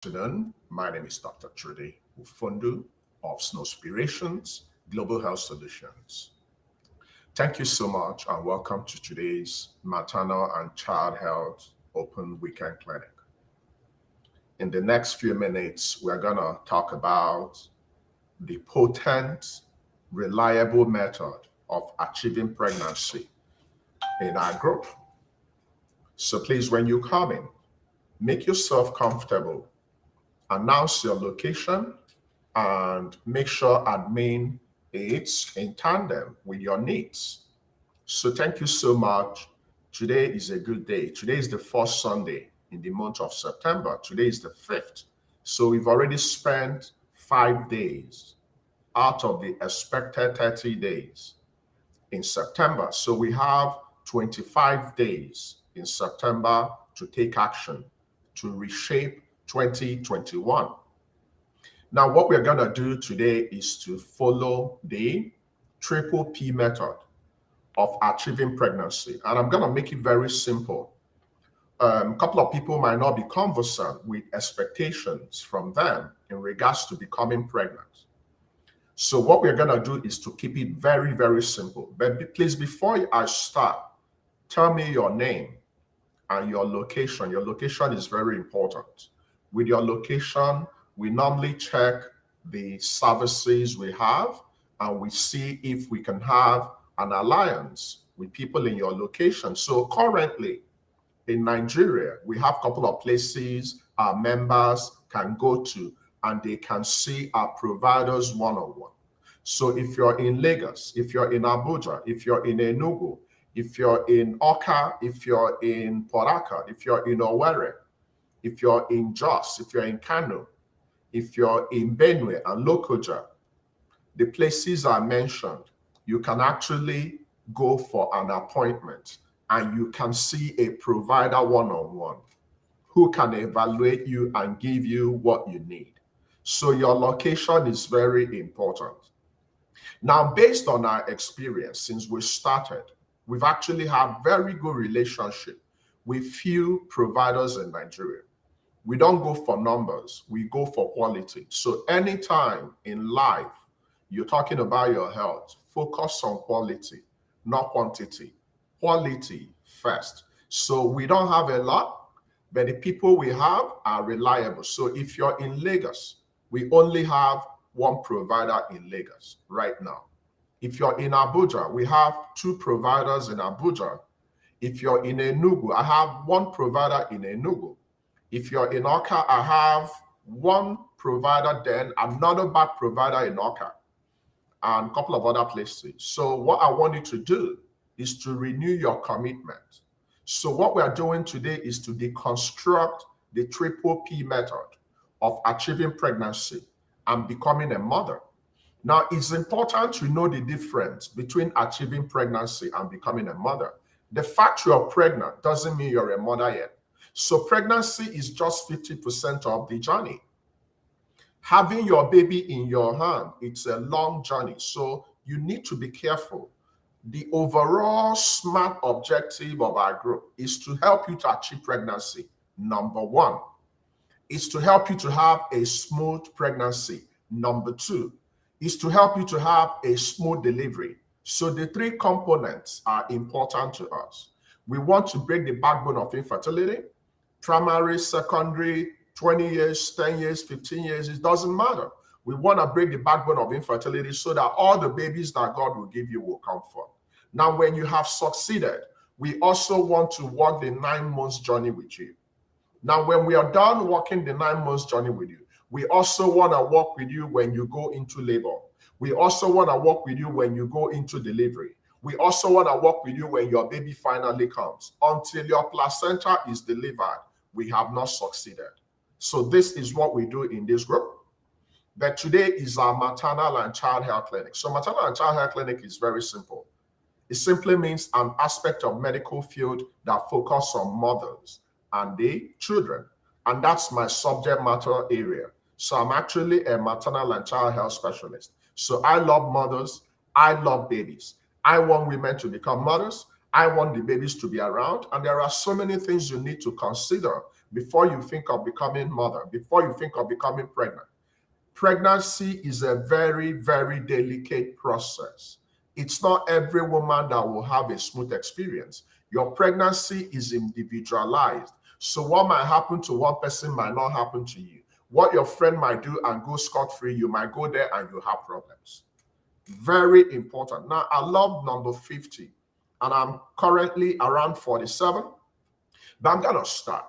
Afternoon. My name is Dr. Chudi Ufundu of Snowspirations Global Health Solutions. Thank you so much and welcome to today's Maternal and Child Health Open Weekend Clinic. In the next few minutes, we're going to talk about the potent, reliable method of achieving pregnancy in our group. So please, when you come in, make yourself comfortable, announce your location, and make sure admin is in tandem with your needs. So thank you so much. Today is a good day. Today is the first Sunday in the month of September. Today is the 5th. So we've already spent 5 days out of the expected 30 days in September. So we have 25 days in September to take action to reshape 2021. Now, what we're going to do today is to follow the triple P method of achieving pregnancy. And I'm going to make it very simple. A couple of people might not be conversant with expectations from them in regards to becoming pregnant. So what we're going to do is to keep it very, very simple. But please, before I start, tell me your name and your location. Your location is very important. With your location, we normally check the services we have and we see if we can have an alliance with people in your location. So currently in Nigeria, we have a couple of places our members can go to and they can see our providers one-on-one. So if you're in Lagos, if you're in Abuja, if you're in Enugu, if you're in Oka, if you're in Port Harcourt, if you're in Owerri, if you're in Jos, if you're in Kano, if you're in Benue and Lokoja, the places I mentioned, you can actually go for an appointment and you can see a provider one-on-one who can evaluate you and give you what you need. So your location is very important. Now, based on our experience, since we started, we've actually had very good relationship with few providers in Nigeria. We don't go for numbers, we go for quality. So anytime in life you're talking about your health, focus on quality, not quantity. Quality first. So we don't have a lot, but the people we have are reliable. So if you're in Lagos, we only have one provider in Lagos right now. If you're in Abuja, we have 2 providers in Abuja. If you're in Enugu, I have 1 provider in Enugu. If you're in Oka, I have 1 provider, then another back provider in Oka, and a couple of other places. So what I want you to do is to renew your commitment. So what we are doing today is to deconstruct the triple P method of achieving pregnancy and becoming a mother. Now, it's important to know the difference between achieving pregnancy and becoming a mother. The fact you're pregnant doesn't mean you're a mother yet. So pregnancy is just 50% of the journey. Having your baby in your hand, it's a long journey. So you need to be careful. The overall smart objective of our group is to help you to achieve pregnancy. Number 1 is to help you to have a smooth pregnancy. Number 2 is to help you to have a smooth delivery. So the 3 components are important to us. We want to break the backbone of infertility. Primary, secondary, 20 years, 10 years, 15 years, it doesn't matter. We want to break the backbone of infertility so that all the babies that God will give you will come forth. Now, when you have succeeded, we also want to walk the 9 months journey with you. Now, when we are done walking the 9 months journey with you, we also want to walk with you when you go into labor. We also want to walk with you when you go into delivery. We also want to walk with you when your baby finally comes. Until your placenta is delivered, we have not succeeded. So this is what we do in this group. But today is our maternal and child health clinic. So maternal and child health clinic is very simple. It simply means an aspect of medical field that focuses on mothers and the children. And that's my subject matter area. So I'm actually a maternal and child health specialist. So I love mothers. I love babies. I want women to become mothers. I want the babies to be around. And there are so many things you need to consider before you think of becoming mother, before you think of becoming pregnant. Pregnancy is a very, very delicate process. It's not every woman that will have a smooth experience. Your pregnancy is individualized. So what might happen to one person might not happen to you. What your friend might do and go scot-free, you might go there and you have problems. Very important. Now, I love number 50, and I'm currently around 47, but I'm going to start.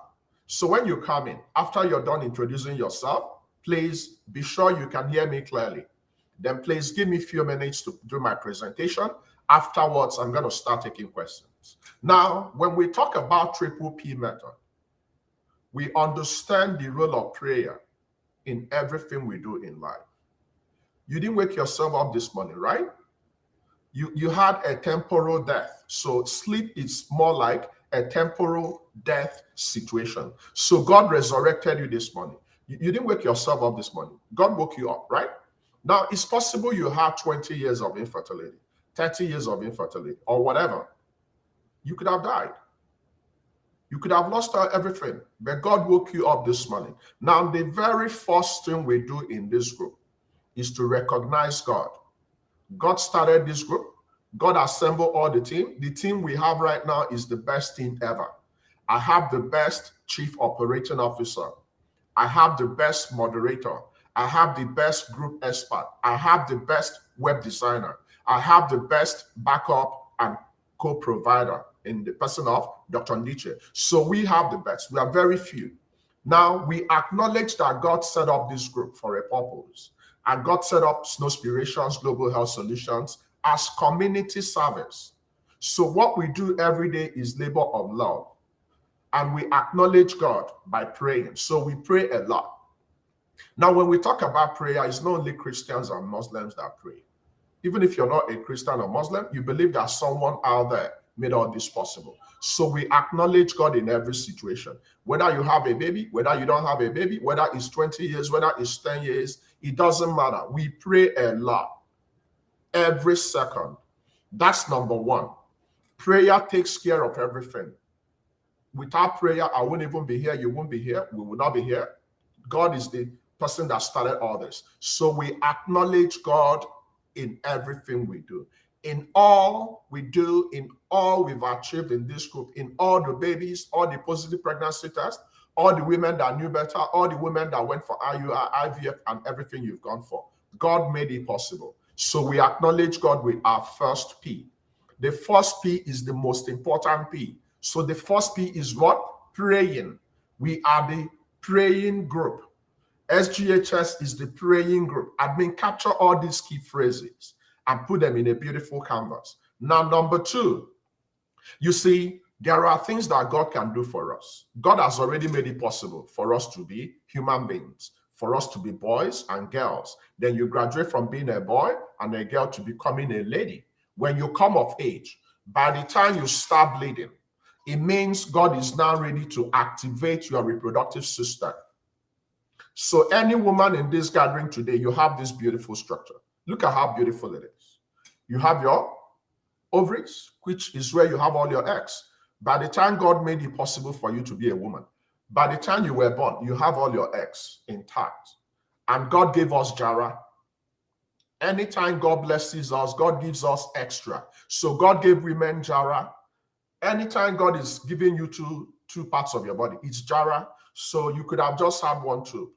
So when you come in, after you're done introducing yourself, please be sure you can hear me clearly. Then please give me a few minutes to do my presentation. Afterwards, I'm going to start taking questions. Now, when we talk about triple P method, we understand the role of prayer in everything we do in life. You didn't wake yourself up this morning, right? You had a temporal death. So sleep is more like a temporal death situation. So God resurrected you this morning. You didn't wake yourself up this morning. God woke you up, right? Now, it's possible you had 20 years of infertility, 30 years of infertility, or whatever. You could have died. You could have lost everything, but God woke you up this morning. Now, the very first thing we do in this group is to recognize God. God started this group. God assembled all the team. The team we have right now is the best team ever. I have the best chief operating officer. I have the best moderator. I have the best group expert. I have the best web designer. I have the best backup and co-provider in the person of Dr. Nietzsche. So we have the best. We are very few. Now, we acknowledge that God set up this group for a purpose. And God set up Snowspirations Global Health Solutions as community service. So what we do every day is labor of love. And we acknowledge God by praying. So we pray a lot. Now, when we talk about prayer, it's not only Christians and Muslims that pray. Even if you're not a Christian or Muslim, you believe that someone out there made all this possible. So we acknowledge God in every situation. Whether you have a baby, whether you don't have a baby, whether it's 20 years, whether it's 10 years, it doesn't matter. We pray a lot every second. That's number one. Prayer takes care of everything. Without prayer, I wouldn't even be here. You won't be here. We will not be here. God is the person that started all this. So we acknowledge God in everything we do. In all we do, in all we've achieved in this group, in all the babies, all the positive pregnancy tests, all the women that knew better, all the women that went for IUI, IVF, and everything you've gone for. God made it possible. So we acknowledge God with our first P. The first P is the most important P. So the first P is what? Praying. We are the praying group. SGHS is the praying group. Admin, capture all these key phrases and put them in a beautiful canvas. Now, number two, you see, there are things that God can do for us. God has already made it possible for us to be human beings, for us to be boys and girls. Then you graduate from being a boy and a girl to becoming a lady. When you come of age, by the time you start bleeding, it means God is now ready to activate your reproductive system. So any woman in this gathering today, you have this beautiful structure. Look at how beautiful it is. You have your ovaries, which is where you have all your eggs. By the time God made it possible for you to be a woman, by the time you were born, you have all your eggs intact. And God gave us Jara. Anytime God blesses us, God gives us extra. So God gave women Jara. Anytime God is giving you two parts of your body, it's Jara. So you could have just had one tube,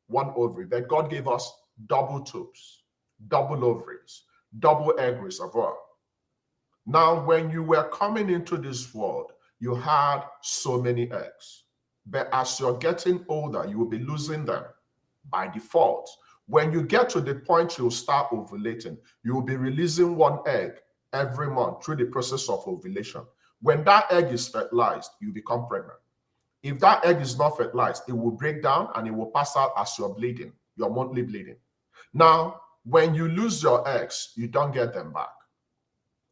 one ovary. Then God gave us double tubes, double ovaries, double egg reservoir. Now, when you were coming into this world, you had so many eggs. But as you're getting older, you will be losing them by default. When you get to the point you'll start ovulating, you will be releasing one egg every month through the process of ovulation. When that egg is fertilized, you become pregnant. If that egg is not fertilized, it will break down and it will pass out as you're bleeding, your monthly bleeding. Now, when you lose your eggs, you don't get them back.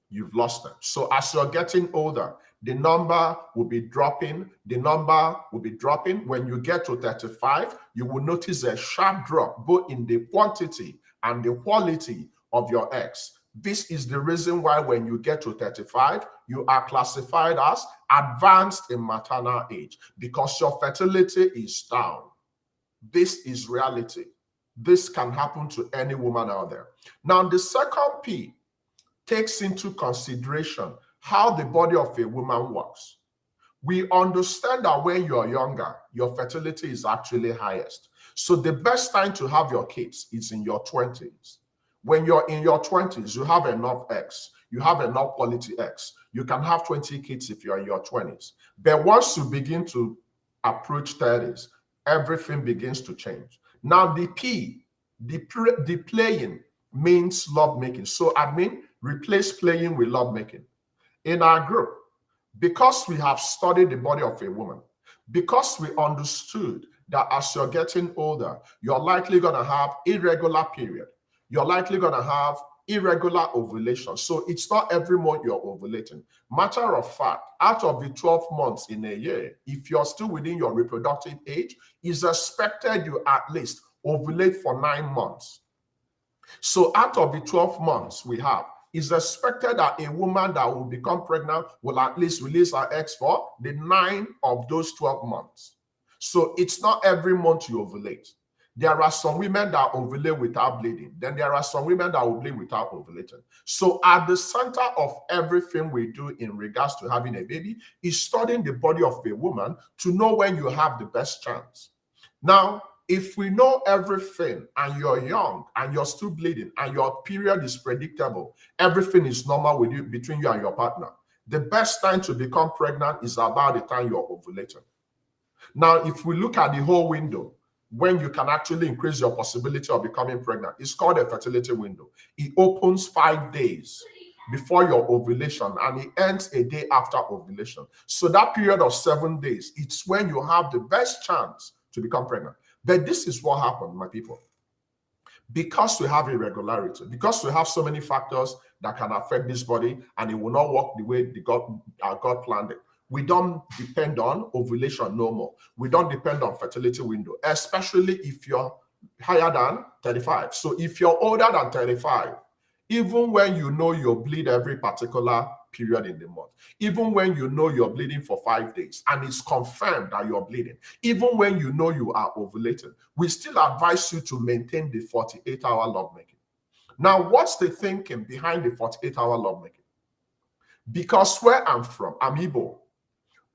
You've lost them. So as you're getting older, the number will be dropping. The number will be dropping. When you get to 35, you will notice a sharp drop both in the quantity and the quality of your eggs. This is the reason why when you get to 35, you are classified as advanced in maternal age because your fertility is down. This is reality. This can happen to any woman out there. Now, the second P takes into consideration how the body of a woman works. We understand that when you're younger, your fertility is actually highest. So the best time to have your kids is in your 20s. When you're in your 20s, you have enough eggs. You have enough quality eggs. You can have 20 kids if you're in your 20s. But once you begin to approach 30s, everything begins to change. Now, the P, the playing means lovemaking. So admin, replace playing with lovemaking. In our group, because we have studied the body of a woman, because we understood that as you're getting older, you're likely going to have irregular period. You're likely going to have irregular ovulation. So it's not every month you're ovulating. Matter of fact, out of the 12 months in a year, if you're still within your reproductive age, it's expected you at least ovulate for 9 months. So out of the 12 months we have, it's expected that a woman that will become pregnant will at least release her eggs for the 9 of those 12 months. So it's not every month you ovulate. There are some women that ovulate without bleeding. Then there are some women that will bleed without ovulating. So at the center of everything we do in regards to having a baby is studying the body of a woman to know when you have the best chance. Now, if we know everything and you're young and you're still bleeding and your period is predictable, everything is normal with you between you and your partner, the best time to become pregnant is about the time you're ovulating. Now, if we look at the whole window, when you can actually increase your possibility of becoming pregnant, it's called a fertility window. It opens 5 days before your ovulation and it ends a day after ovulation. So that period of 7 days, it's when you have the best chance to become pregnant. But this is what happened, my people. Because we have irregularity, because we have so many factors that can affect this body and it will not work the way God planned it. We don't depend on ovulation no more. We don't depend on fertility window, especially if you're higher than 35. So if you're older than 35, even when you know you'll bleed every particular period in the month, even when you know you're bleeding for 5 days and it's confirmed that you're bleeding, even when you know you are ovulating, we still advise you to maintain the 48-hour lovemaking. Now, what's the thinking behind the 48-hour lovemaking? Because where I'm from, I'm Igbo,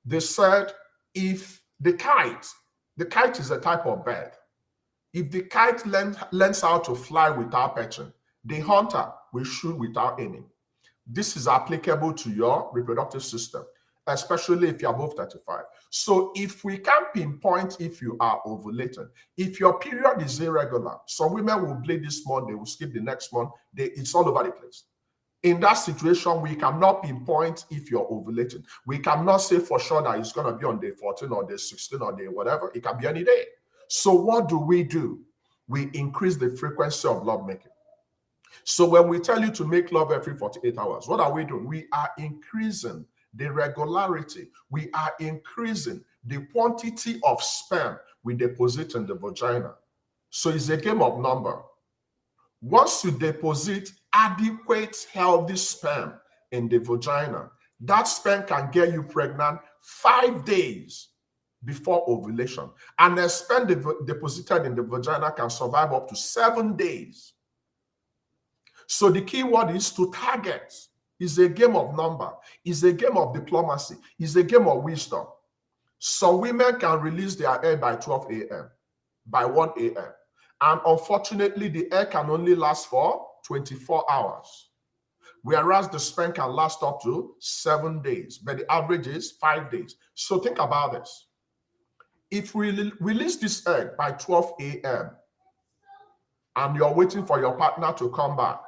they said if the kite is a type of bird. If the kite learns how to fly without perching, the hunter will shoot without aiming. This is applicable to your reproductive system, especially if you're above 35. So if we can pinpoint if you are ovulating, if your period is irregular, some women will bleed this month, they will skip the next month, it's all over the place. In that situation, we cannot pinpoint if you're ovulating. We cannot say for sure that it's going to be on day 14 or day 16 or day whatever. It can be any day. So what do? We increase the frequency of lovemaking. So when we tell you to make love every 48 hours, what are we doing? We are increasing the regularity. We are increasing the quantity of sperm we deposit in the vagina. So it's a game of number. Once you deposit adequate, healthy sperm in the vagina, that sperm can get you pregnant 5 days before ovulation. And the sperm deposited in the vagina can survive up to 7 days. So the key word is to target. It's a game of number. It's a game of diplomacy. It's a game of wisdom. Some women can release their egg by 12 a.m., by 1 a.m. And unfortunately, the egg can only last for 24 hours, whereas the sperm can last up to 7 days, but the average is 5 days. So think about this. If we release this egg by 12 a.m. and you're waiting for your partner to come back,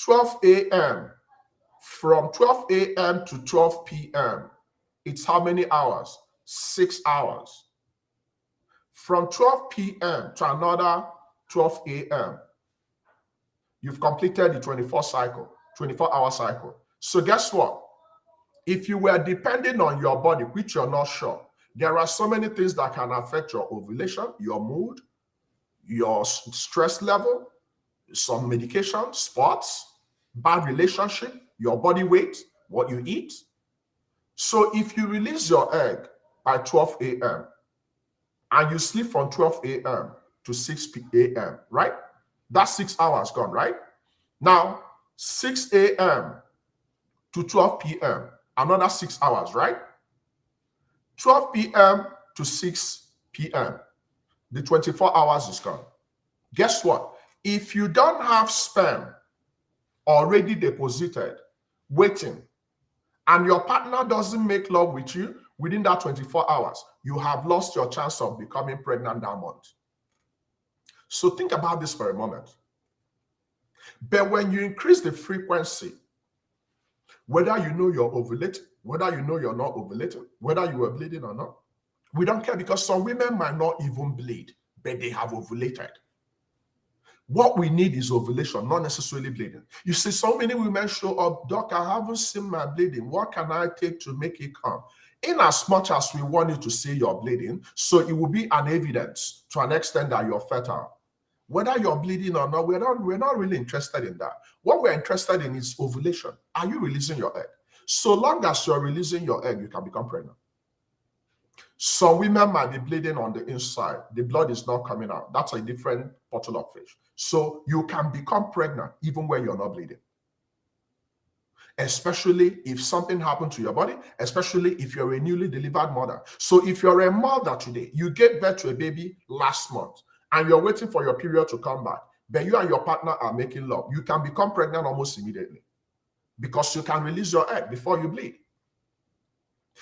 12 a.m., from 12 a.m. to 12 p.m., it's how many hours? 6 hours. From 12 p.m. to another 12 a.m., you've completed the 24-hour cycle. So guess what? If you were depending on your body, which you're not sure, there are so many things that can affect your ovulation, your mood, your stress level, some medication, sports, bad relationship, your body weight, what you eat. So if you release your egg by 12 a.m. and you sleep from 12 a.m. to 6 a.m., right? That's 6 hours gone, right? Now, 6 a.m. to 12 p.m., another 6 hours, right? 12 p.m. to 6 p.m., the 24 hours is gone. Guess what? If you don't have sperm already deposited, waiting, and your partner doesn't make love with you within that 24 hours, you have lost your chance of becoming pregnant that month. So think about this for a moment. But when you increase the frequency, whether you know you're ovulating, whether you know you're not ovulating, whether you are bleeding or not, we don't care, because some women might not even bleed, but they have ovulated. What we need is ovulation, not necessarily bleeding. You see, so many women show up, Doc, I haven't seen my bleeding. What can I take to make it come? In as much as we want you to see your bleeding, so it will be an evidence to an extent that you're fertile. Whether you're bleeding or not, we're not really interested in that. What we're interested in is ovulation. Are you releasing your egg? So long as you're releasing your egg, you can become pregnant. Some women might be bleeding on the inside. The blood is not coming out. That's a different bottle of fish. So you can become pregnant even when you're not bleeding. Especially if something happened to your body, especially if you're a newly delivered mother. So if you're a mother today, you gave birth to a baby last month, and you're waiting for your period to come back, but you and your partner are making love, you can become pregnant almost immediately because you can release your egg before you bleed.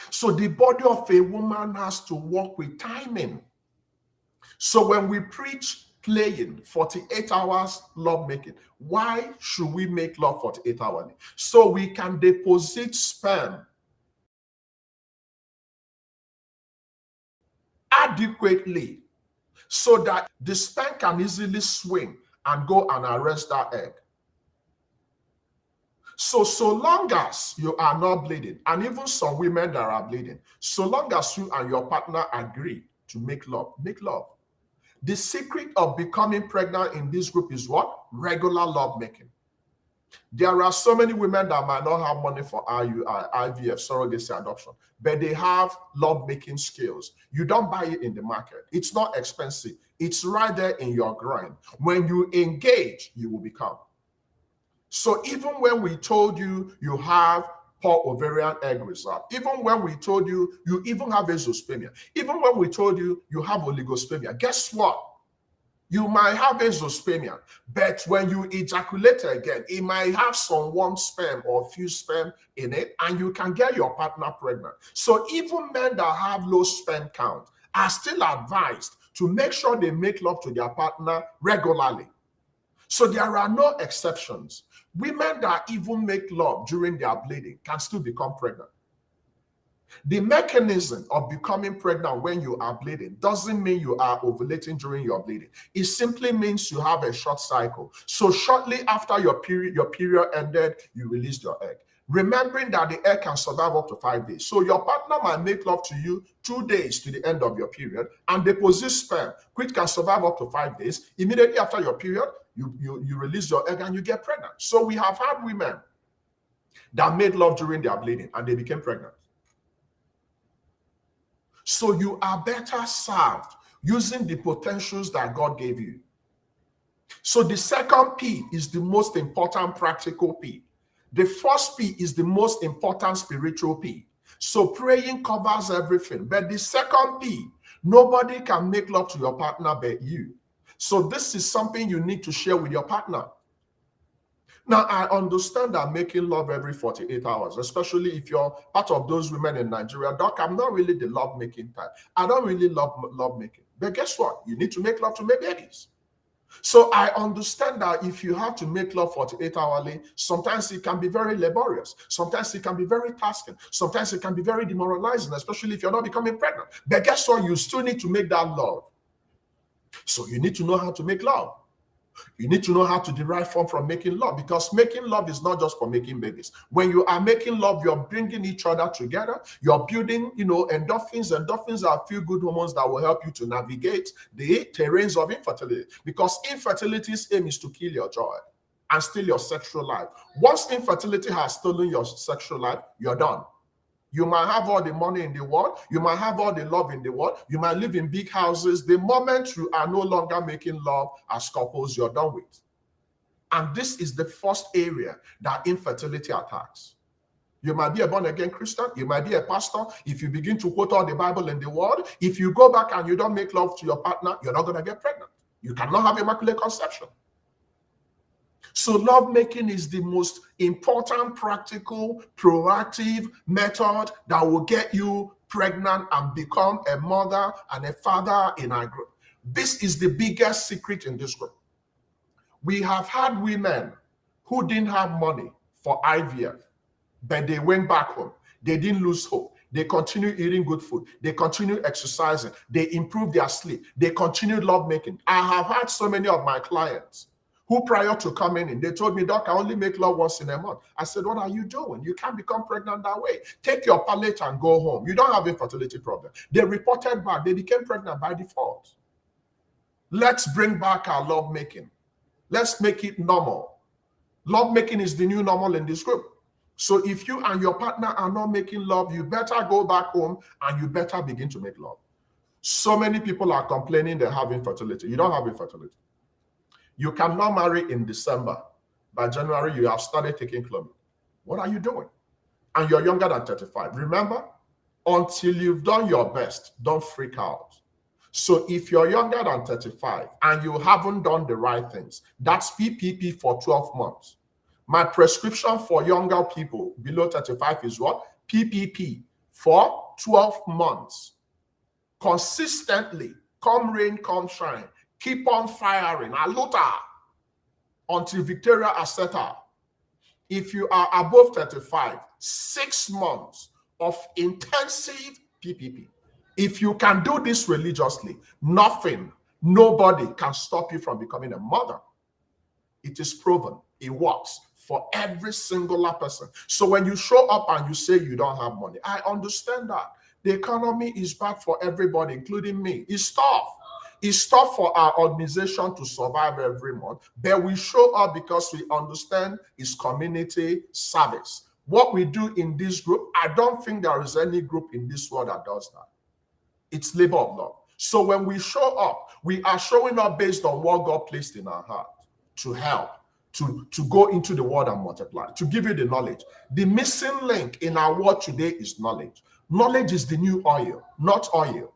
So the body of a woman has to work with timing. So when we preach playing 48 hours love making, why should we make love 48 hours? So we can deposit sperm adequately so that the sperm can easily swing and go and arrest that egg. So long as you are not bleeding, and even some women that are bleeding, so long as you and your partner agree to make love, make love. The secret of becoming pregnant in this group is what? Regular love making. There are so many women that might not have money for IUI, IVF, surrogacy, adoption, but they have love making skills. You don't buy it in the market. It's not expensive. It's right there in your groin. When you engage, you will become. So even when we told you you have poor ovarian egg reserve, even when we told you you even have azoospermia, even when we told you you have oligospermia, guess what? You might have azoospermia, but when you ejaculate again, it might have some warm sperm or few sperm in it, and you can get your partner pregnant. So even men that have low sperm count are still advised to make sure they make love to their partner regularly. So there are no exceptions. Women that even make love during their bleeding can still become pregnant. The mechanism of becoming pregnant when you are bleeding doesn't mean you are ovulating during your bleeding. It simply means you have a short cycle. So shortly after your period ended, you released your egg. Remembering that the egg can survive up to 5 days. So your partner might make love to you 2 days to the end of your period and deposit sperm, which can survive up to 5 days. Immediately after your period, you release your egg and you get pregnant. So we have had women that made love during their bleeding and they became pregnant. So you are better served using the potentials that God gave you. So the second P is the most important practical P. The first P is the most important spiritual P. So praying covers everything. But the second P, nobody can make love to your partner but you. So this is something you need to share with your partner. Now, I understand that making love every 48 hours, especially if you're part of those women in Nigeria, Doc, I'm not really the love-making type. I don't really love love-making. But guess what? You need to make love to make babies. So I understand that if you have to make love 48 hourly, sometimes it can be very laborious. Sometimes it can be very tasking. Sometimes it can be very demoralizing, especially if you're not becoming pregnant. But guess what? You still need to make that love. So you need to know how to make love. You need to know how to derive fun from making love, because making love is not just for making babies. When you are making love, you're bringing each other together. You're building, endorphins. Endorphins are feel-good hormones that will help you to navigate the terrains of infertility, because infertility's aim is to kill your joy and steal your sexual life. Once infertility has stolen your sexual life, you're done. You might have all the money in the world. You might have all the love in the world. You might live in big houses. The moment you are no longer making love as couples, you're done with. And this is the first area that infertility attacks. You might be a born-again Christian. You might be a pastor. If you begin to quote all the Bible in the world, if you go back and you don't make love to your partner, you're not going to get pregnant. You cannot have immaculate conception. So lovemaking is the most important, practical, proactive method that will get you pregnant and become a mother and a father in our group. This is the biggest secret in this group. We have had women who didn't have money for IVF, but they went back home. They didn't lose hope. They continued eating good food. They continued exercising. They improved their sleep. They continued lovemaking. I have had so many of my clients who prior to coming in, they told me, Doc, I only make love once in a month. I said, what are you doing? You can't become pregnant that way. Take your pallet and go home. You don't have a fertility problem. They reported back. They became pregnant by default. Let's bring back our lovemaking. Let's make it normal. Lovemaking is the new normal in this group. So if you and your partner are not making love, you better go back home and you better begin to make love. So many people are complaining they have infertility. You don't have infertility. You cannot marry in December. By January, you have started taking Clomid. What are you doing? And you're younger than 35. Remember, until you've done your best, don't freak out. So if you're younger than 35 and you haven't done the right things, that's PPP for 12 months. My prescription for younger people below 35 is what? PPP for 12 months. Consistently, come rain, come shine. Keep on firing, aluta, until Victoria Aseta. If you are above 35, 6 months of intensive PPP. If you can do this religiously, nobody can stop you from becoming a mother. It is proven. It works for every single person. So when you show up and you say you don't have money, I understand that. The economy is bad for everybody, including me. It's tough. It's tough for our organization to survive every month, but we show up because we understand it's community service. What we do in this group, I don't think there is any group in this world that does that. It's labor of love. So when we show up, we are showing up based on what God placed in our heart to help, to go into the world and multiply, to give you the knowledge. The missing link in our world today is knowledge. Knowledge is the new oil, not oil.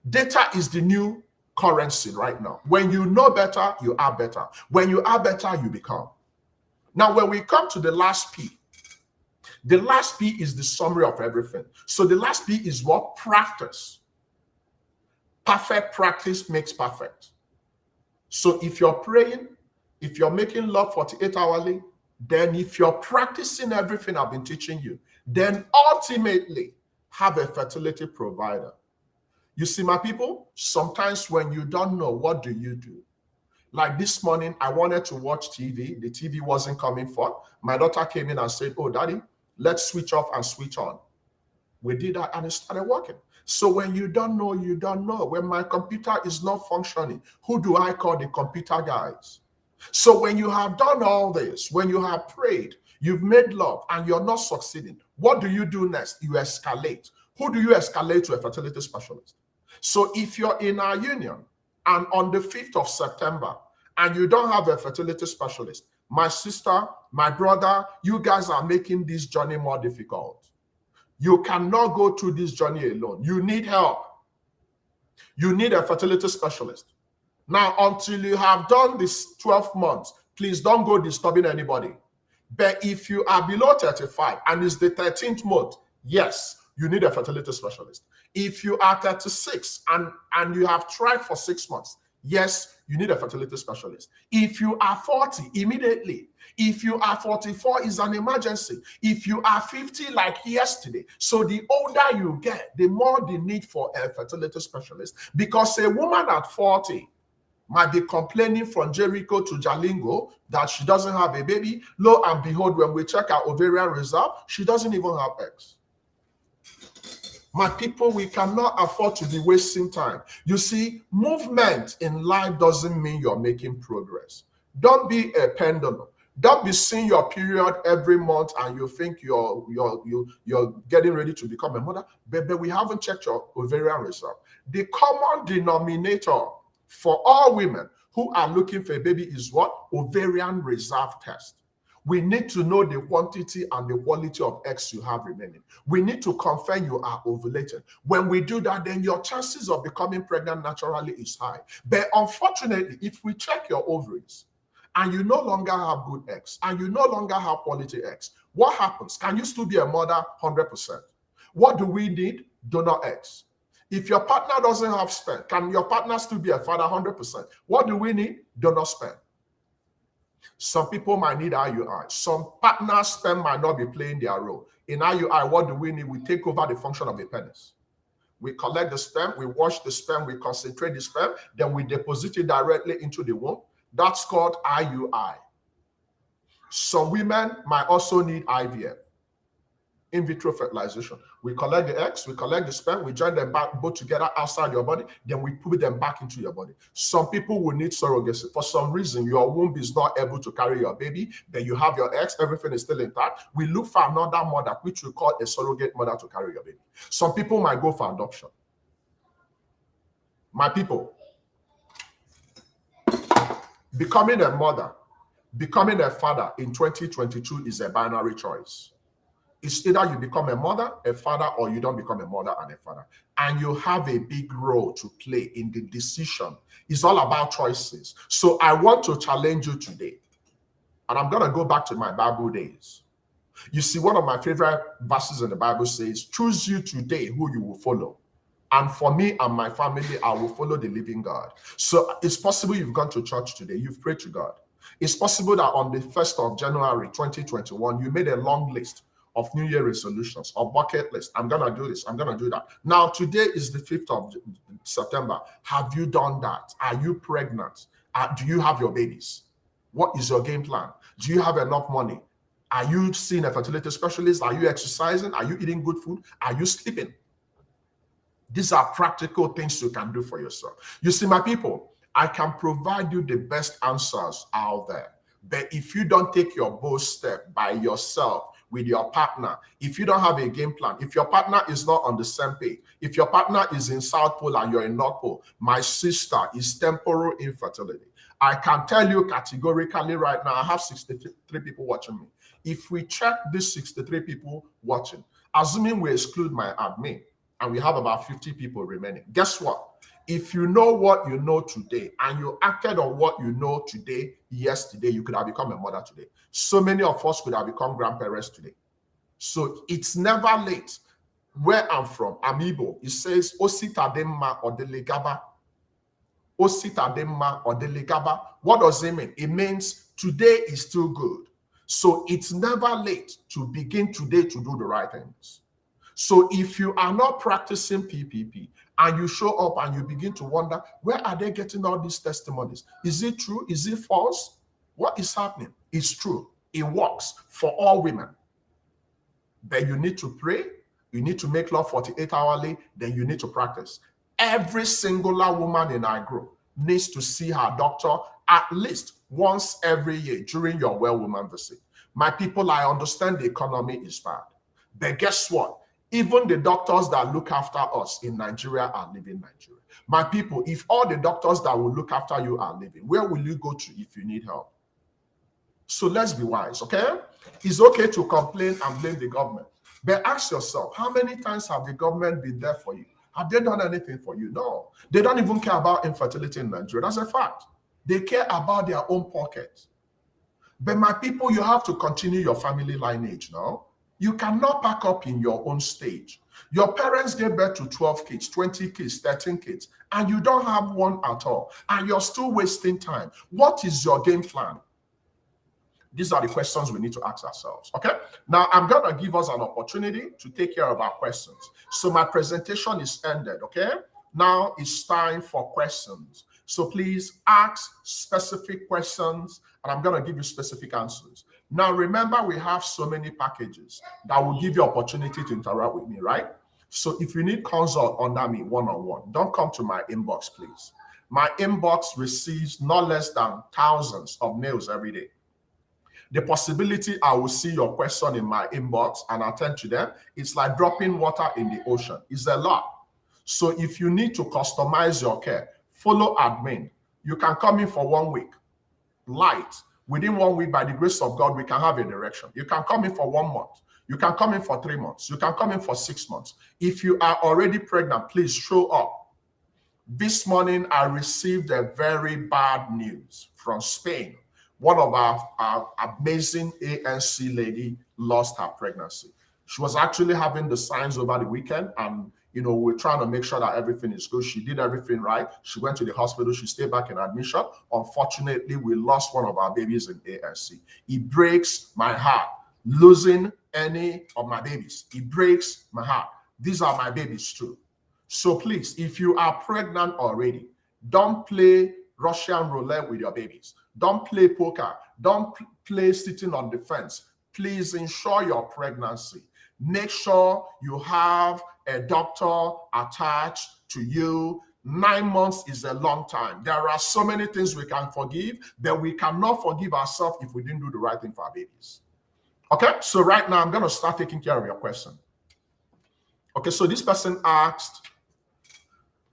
Data is the new currency right now. When you know better, you are better. When you are better, you become. Now, when we come to the last P, the last P is the summary of everything. So the last P is what? Practice. Perfect practice makes perfect. So if you're praying, if you're making love 48 hourly, then if you're practicing everything I've been teaching you, then ultimately have a fertility provider. You see, my people, sometimes when you don't know, what do you do? Like this morning, I wanted to watch TV. The TV wasn't coming forth. My daughter came in and said, oh, Daddy, let's switch off and switch on. We did that and it started working. So when you don't know, you don't know. When my computer is not functioning, who do I call? The computer guys. So when you have done all this, when you have prayed, you've made love and you're not succeeding, what do you do next? You escalate. Who do you escalate to? A fertility specialist. So if you're in our union and on the 5th of September and you don't have a fertility specialist, my sister, my brother, you guys are making this journey more difficult. You cannot go through this journey alone. You need help. You need a fertility specialist. Now, until you have done this 12 months, please don't go disturbing anybody. But if you are below 35 and it's the 13th month, yes, you need a fertility specialist. If you are 36 and you have tried for 6 months, yes, you need a fertility specialist. If you are 40, immediately. If you are 44, is an emergency. If you are 50, like yesterday. So the older you get, the more the need for a fertility specialist. Because a woman at 40 might be complaining from Jericho to Jalingo that she doesn't have a baby. Lo and behold, when we check her ovarian reserve, she doesn't even have eggs. My people, we cannot afford to be wasting time. You see, movement in life doesn't mean you're making progress. Don't be a pendulum. Don't be seeing your period every month and you think you're getting ready to become a mother. But we haven't checked your ovarian reserve. The common denominator for all women who are looking for a baby is what? Ovarian reserve test. We need to know the quantity and the quality of eggs you have remaining. We need to confirm you are ovulating. When we do that, then your chances of becoming pregnant naturally is high. But unfortunately, if we check your ovaries and you no longer have good eggs and you no longer have quality eggs, what happens? Can you still be a mother 100%? What do we need? Donor eggs. If your partner doesn't have sperm, can your partner still be a father 100%? What do we need? Donor sperm. Some people might need IUI. Some partners' sperm might not be playing their role. In IUI, what do we need? We take over the function of the penis. We collect the sperm, we wash the sperm, we concentrate the sperm, then we deposit it directly into the womb. That's called IUI. Some women might also need IVF, in vitro fertilization. We collect the eggs, we collect the sperm, we join them back both together outside your body, then we put them back into your body. Some people will need surrogacy. For some reason, your womb is not able to carry your baby, then you have your eggs, everything is still intact. We look for another mother, which we call a surrogate mother, to carry your baby. Some people might go for adoption. My people, becoming a mother, becoming a father in 2022 is a binary choice. It's either you become a mother, a father, or you don't become a mother and a father. And you have a big role to play in the decision. It's all about choices. So I want to challenge you today. And I'm going to go back to my Bible days. You see, one of my favorite verses in the Bible says, choose you today who you will follow. And for me and my family, I will follow the living God. So it's possible you've gone to church today. You've prayed to God. It's possible that on the 1st of January, 2021, you made a long list of New Year resolutions, or bucket list. I'm going to do this. I'm going to do that. Now, today is the 5th of September. Have you done that? Are you pregnant? Do you have your babies? What is your game plan? Do you have enough money? Are you seeing a fertility specialist? Are you exercising? Are you eating good food? Are you sleeping? These are practical things you can do for yourself. You see, my people, I can provide you the best answers out there. But if you don't take your bold step by yourself, with your partner, if you don't have a game plan, if your partner is not on the same page, if your partner is in South Pole and you're in North Pole, my sister, is temporal infertility. I can tell you categorically right now, I have 63 people watching me. If we check these 63 people watching, assuming we exclude my admin, and we have about 50 people remaining, guess what? If you know what you know today and you acted on what you know today, yesterday, you could have become a mother today. So many of us could have become grandparents today. So it's never late. Where I'm from, I'm Igbo. It says, Ositademma or Delegaba. Ositademma or Delegaba. What does it mean? It means today is still good. So it's never late to begin today to do the right things. So if you are not practicing PPP and you show up and you begin to wonder, where are they getting all these testimonies? Is it true? Is it false? What is happening? It's true. It works for all women. But you need to pray. You need to make love 48 hourly. Then you need to practice. Every singular woman in our group needs to see her doctor at least once every year during your well woman visit. My people, I understand the economy is bad. But guess what? Even the doctors that look after us in Nigeria are leaving Nigeria. My people, if all the doctors that will look after you are leaving, where will you go to if you need help? So let's be wise, okay? It's okay to complain and blame the government. But ask yourself, how many times have the government been there for you? Have they done anything for you? No. They don't even care about infertility in Nigeria. That's a fact. They care about their own pockets. But my people, you have to continue your family lineage now. You cannot pack up in your own stage. Your parents gave birth to 12 kids, 20 kids, 13 kids, and you don't have one at all, and you're still wasting time. What is your game plan? These are the questions we need to ask ourselves, okay? Now, I'm going to give us an opportunity to take care of our questions. So my presentation is ended, okay? Now it's time for questions. So please ask specific questions, and I'm going to give you specific answers. Now, remember, we have so many packages that will give you opportunity to interact with me, right? So if you need consult under me one-on-one, don't come to my inbox, please. My inbox receives not less than thousands of mails every day. The possibility I will see your question in my inbox and attend to them, it's like dropping water in the ocean. It's a lot. So if you need to customize your care, follow admin. You can come in for 1 week. Light. Within 1 week, by the grace of God, we can have a direction. You can come in for 1 month. You can come in for 3 months. You can come in for 6 months. If you are already pregnant, please show up. This morning, I received a very bad news from Spain. One of our amazing ANC lady lost her pregnancy. She was actually having the signs over the weekend, and we're trying to make sure that everything is good. She did everything right. She went to the hospital. She stayed back in admission. Unfortunately, we lost one of our babies in ANC. It breaks my heart losing any of my babies. It breaks my heart. These are my babies too. So please, if you are pregnant already, don't play Russian roulette with your babies. Don't play poker. Don't play sitting on the fence. Please ensure your pregnancy. Make sure you have a doctor attached to you. 9 months is a long time. There are so many things we can forgive, but we cannot forgive ourselves if we didn't do the right thing for our babies. Okay, so right now I'm going to start taking care of your question. Okay, so this person asked,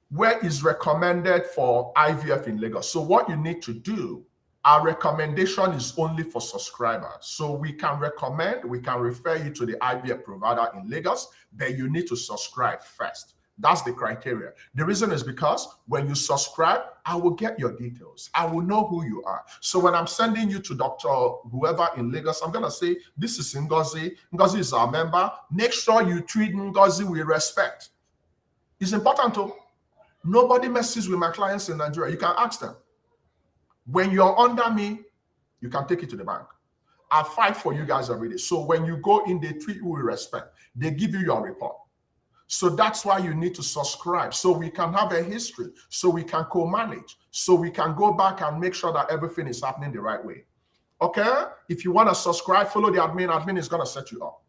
where is recommended for IVF in Lagos? So what you need to do, our recommendation is only for subscribers. So we can recommend, we can refer you to the IVF provider in Lagos, but you need to subscribe first. That's the criteria. The reason is because when you subscribe, I will get your details. I will know who you are. So when I'm sending you to Dr. whoever in Lagos, I'm going to say, this is Ngozi. Ngozi is our member. Make sure you treat Ngozi with respect. It's important to. Nobody messes with my clients in Nigeria. You can ask them. When you're under me, you can take it to the bank. I fight for you guys every day. So when you go in, they treat you with respect. They give you your report. So that's why you need to subscribe, so we can have a history, so we can co-manage, so we can go back and make sure that everything is happening the right way. Okay? If you want to subscribe, follow the admin. Admin is going to set you up.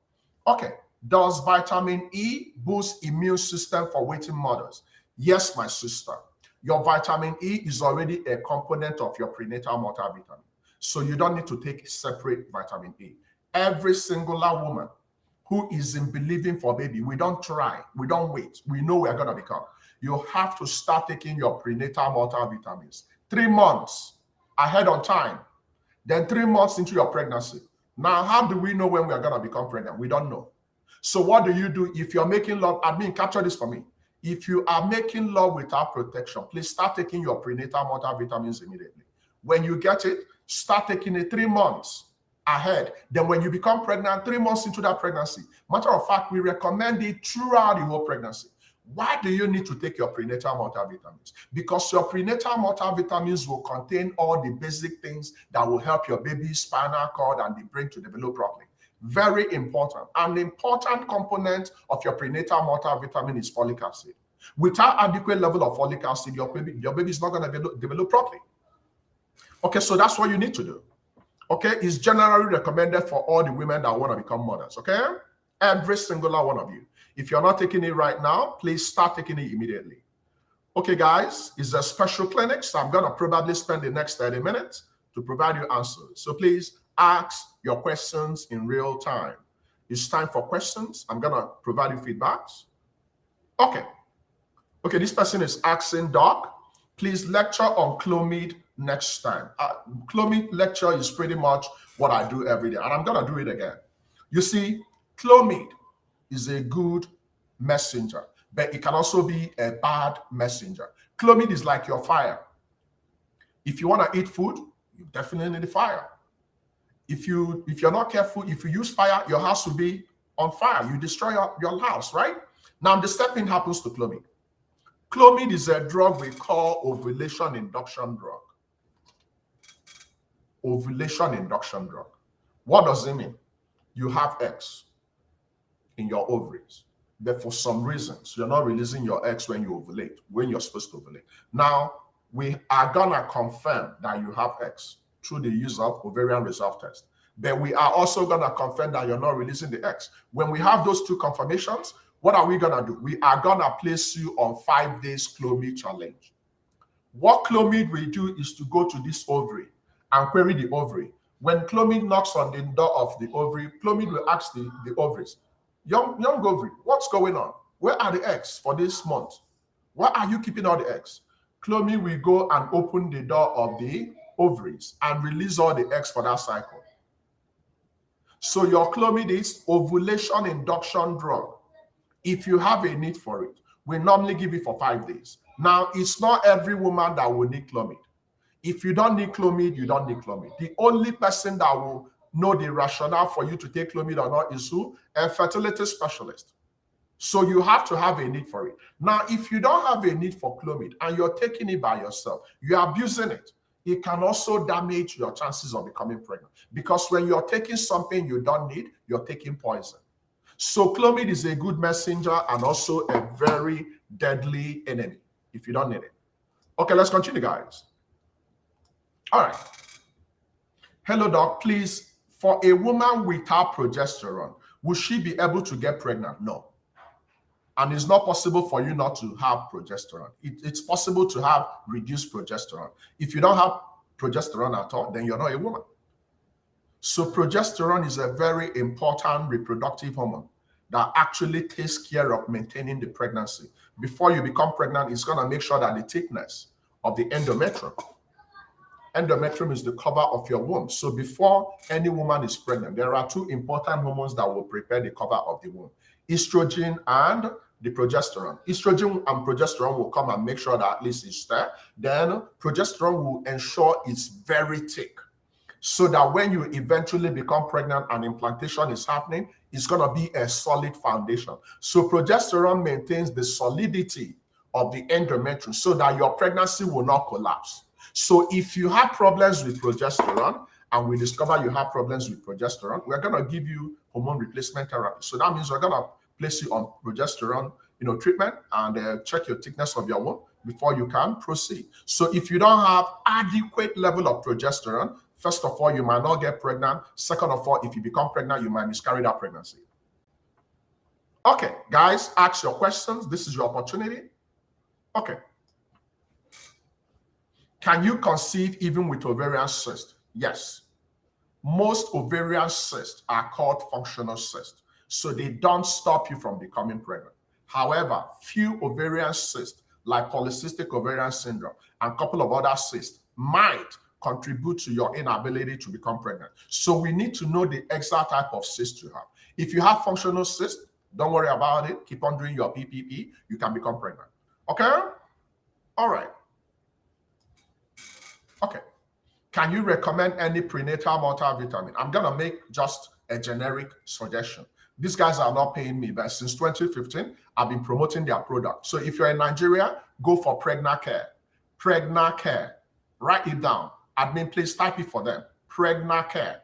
Okay. Does vitamin E boost immune system for waiting mothers? Yes, my sister. Your vitamin E is already a component of your prenatal multivitamin. So you don't need to take separate vitamin E. Every singular woman who is in believing for baby, we don't try, we don't wait. We know we're going to become. You have to start taking your prenatal multivitamins 3 months ahead on time. Then 3 months into your pregnancy. Now, how do we know when we are going to become pregnant? We don't know. So what do you do if you're making love? Admin, capture this for me. If you are making love without protection, please start taking your prenatal multivitamins immediately. When you get it, start taking it 3 months ahead. Then when you become pregnant, 3 months into that pregnancy. Matter of fact, we recommend it throughout the whole pregnancy. Why do you need to take your prenatal multivitamins? Because your prenatal multivitamins will contain all the basic things that will help your baby's spinal cord and the brain to develop properly. Very important. An important component of your prenatal multivitamin is folic acid. Without adequate level of folic acid, your baby is not going to develop properly. Okay, so that's what you need to do. Okay, it's generally recommended for all the women that want to become mothers. Okay, every singular one of you. If you're not taking it right now, please start taking it immediately. Okay, guys, it's a special clinic, so I'm going to probably spend the next 30 minutes to provide you answers. So please ask your questions in real time. It's time for questions. I'm going to provide you feedbacks. Okay. Okay, this person is asking, Doc, please lecture on Clomid next time. Clomid lecture is pretty much what I do every day, and I'm going to do it again. You see, Clomid is a good messenger, but it can also be a bad messenger. Clomid is like your fire. If you want to eat food, you definitely need the fire. If you're not careful, if you use fire, your house will be on fire. You destroy your house, right? Now, the same thing happens to Clomid. Clomid is a drug we call ovulation induction drug. Ovulation induction drug. What does it mean? You have eggs in your ovaries, but for some reasons, you're not releasing your eggs when you ovulate, when you're supposed to ovulate. Now, we are gonna confirm that you have eggs through the use of ovarian reserve test. But we are also gonna confirm that you're not releasing the eggs. When we have those two confirmations, what are we gonna do? We are gonna place you on 5 days Clomid challenge. What Clomid will do is to go to this ovary and query the ovary. When Clomid knocks on the door of the ovary, Clomid will ask the ovaries, young ovary, what's going on? Where are the eggs for this month? Why are you keeping all the eggs? Clomid will go and open the door of the ovaries and release all the eggs for that cycle. So your Clomid is ovulation induction drug. If you have a need for it, we normally give it for 5 days. Now, it's not every woman that will need Clomid. If you don't need Clomid, you don't need Clomid. The only person that will know the rationale for you to take Clomid or not is who? A fertility specialist. So you have to have a need for it. Now, if you don't have a need for Clomid and you're taking it by yourself, you're abusing it, it can also damage your chances of becoming pregnant. Because when you're taking something you don't need, you're taking poison. So Clomid is a good messenger and also a very deadly enemy if you don't need it. Okay, let's continue, guys. All right. Hello, doc. Please, for a woman without progesterone, will she be able to get pregnant? No. And it's not possible for you not to have progesterone. It's possible to have reduced progesterone. If you don't have progesterone at all, then you're not a woman. So progesterone is a very important reproductive hormone that actually takes care of maintaining the pregnancy. Before you become pregnant, it's going to make sure that the thickness of the endometrium is the cover of your womb. So before any woman is pregnant, there are two important hormones that will prepare the cover of the womb: estrogen and the progesterone. Estrogen and progesterone will come and make sure that at least it's there. Then progesterone will ensure it's very thick, so that when you eventually become pregnant and implantation is happening, it's going to be a solid foundation. So progesterone maintains the solidity of the endometrium so that your pregnancy will not collapse. So if you have problems with progesterone and we discover you have problems with progesterone, we're going to give you hormone replacement therapy. So that means we're going to place you on progesterone, treatment and check your thickness of your womb before you can proceed. So if you don't have adequate level of progesterone, first of all, you might not get pregnant. Second of all, if you become pregnant, you might miscarry that pregnancy. Okay, guys, ask your questions. This is your opportunity. Okay. Can you conceive even with ovarian cyst? Yes. Most ovarian cysts are called functional cysts, so they don't stop you from becoming pregnant. However, few ovarian cysts, like polycystic ovarian syndrome and a couple of other cysts, might contribute to your inability to become pregnant. So we need to know the exact type of cyst you have. If you have functional cyst, don't worry about it. Keep on doing your PPP. You can become pregnant. Okay? All right. Okay. Can you recommend any prenatal multivitamin? I'm going to make just a generic suggestion. These guys are not paying me, but since 2015, I've been promoting their product. So if you're in Nigeria, go for Pregnacare. Pregnacare. Write it down. Admin, please type it for them. Pregnacare.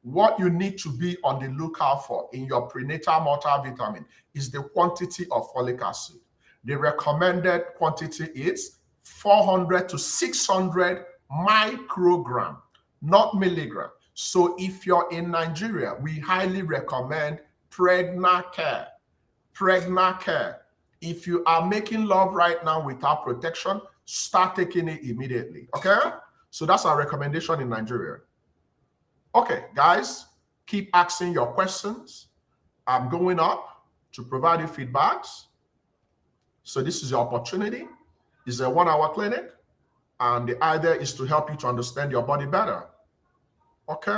What you need to be on the lookout for in your prenatal multivitamin is the quantity of folic acid. The recommended quantity is 400 to 600 microgram, not milligram. So if you're in Nigeria, we highly recommend Pregnacare. Pregnacare. If you are making love right now without protection, start taking it immediately. Okay? So that's our recommendation in Nigeria. Okay, guys, keep asking your questions. I'm going up to provide you feedbacks. So this is your opportunity. It's a 1-hour clinic, and the idea is to help you to understand your body better. Okay?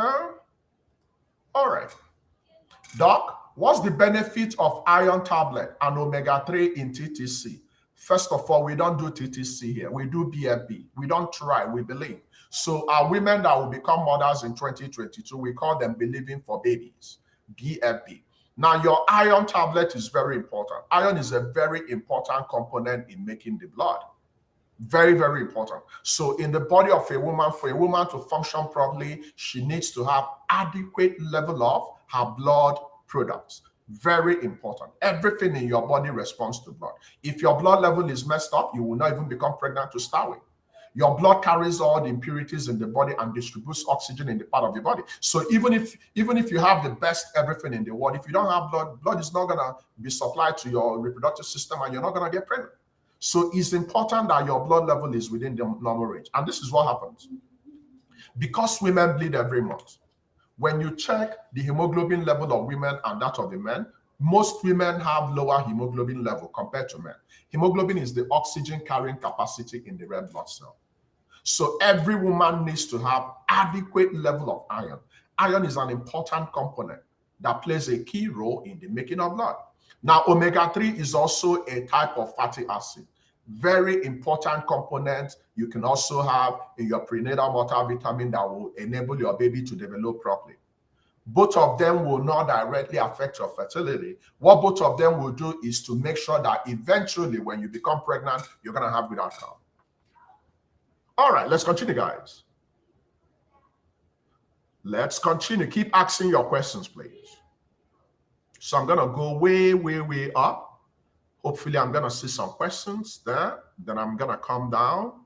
All right. Doc, what's the benefit of iron tablet and omega-3 in TTC? First of all, we don't do TTC here. We do BFB. We don't try, we believe. So our women that will become mothers in 2022, we call them Believing for Babies, BFB. Now, your iron tablet is very important. Iron is a very important component in making the blood. Very, very important. So in the body of a woman, for a woman to function properly, she needs to have adequate level of her blood products. Very important. Everything in your body responds to blood. If your blood level is messed up, you will not even become pregnant to start with. Your blood carries all the impurities in the body and distributes oxygen in the part of the body. So even if you have the best everything in the world, if you don't have blood is not gonna be supplied to your reproductive system, and you're not gonna get pregnant. So it's important that your blood level is within the normal range. And this is what happens. Because women bleed every month, when you check the hemoglobin level of women and that of the men, most women have lower hemoglobin level compared to men. Hemoglobin is the oxygen carrying capacity in the red blood cell. So every woman needs to have adequate level of iron. Iron is an important component that plays a key role in the making of blood. Now, omega-3 is also a type of fatty acid. Very important component you can also have in your prenatal multivitamin that will enable your baby to develop properly. Both of them will not directly affect your fertility. What both of them will do is to make sure that eventually when you become pregnant, you're going to have good outcome. All right, let's continue, guys. Let's continue. Keep asking your questions, please. So I'm going to go way up. Hopefully, I'm going to see some questions there. Then I'm going to come down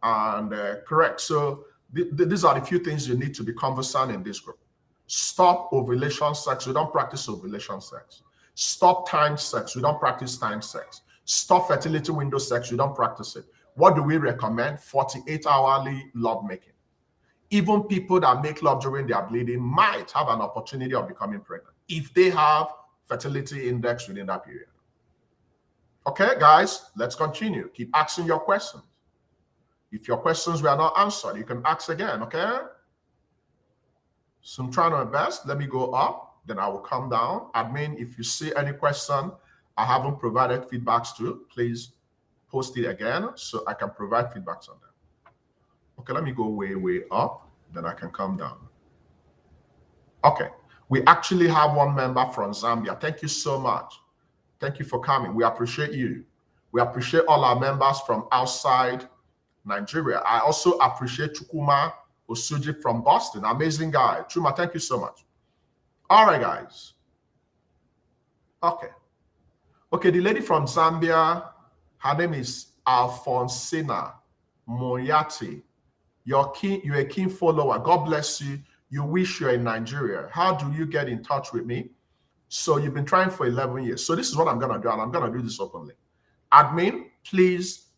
and correct. So these are the few things you need to be conversant in this group. Stop ovulation sex. We don't practice ovulation sex. Stop timed sex. We don't practice timed sex. Stop fertility window sex. We don't practice it. What do we recommend? 48-hourly lovemaking. Even people that make love during their bleeding might have an opportunity of becoming pregnant if they have fertility index within that period. Okay, guys, let's continue. Keep asking your questions. If your questions were not answered, you can ask again, okay? So I'm trying my best. Let me go up, then I will come down. Admin, if you see any question I haven't provided feedbacks to, please post it again so I can provide feedbacks on them. Okay, let me go way up, then I can come down. Okay, we actually have one member from Zambia. Thank you so much. Thank you for coming. We appreciate you. We appreciate all our members from outside Nigeria. I also appreciate Chukuma Osuji from Boston. Amazing guy. Chuma, thank you so much. All right, guys. Okay, the lady from Zambia, her name is Alfonsina Moyati. You're a keen follower. God bless you. You wish you're in Nigeria. How do you get in touch with me? So you've been trying for 11 years. So this is what I'm going to do, and I'm going to do this openly. Admin, please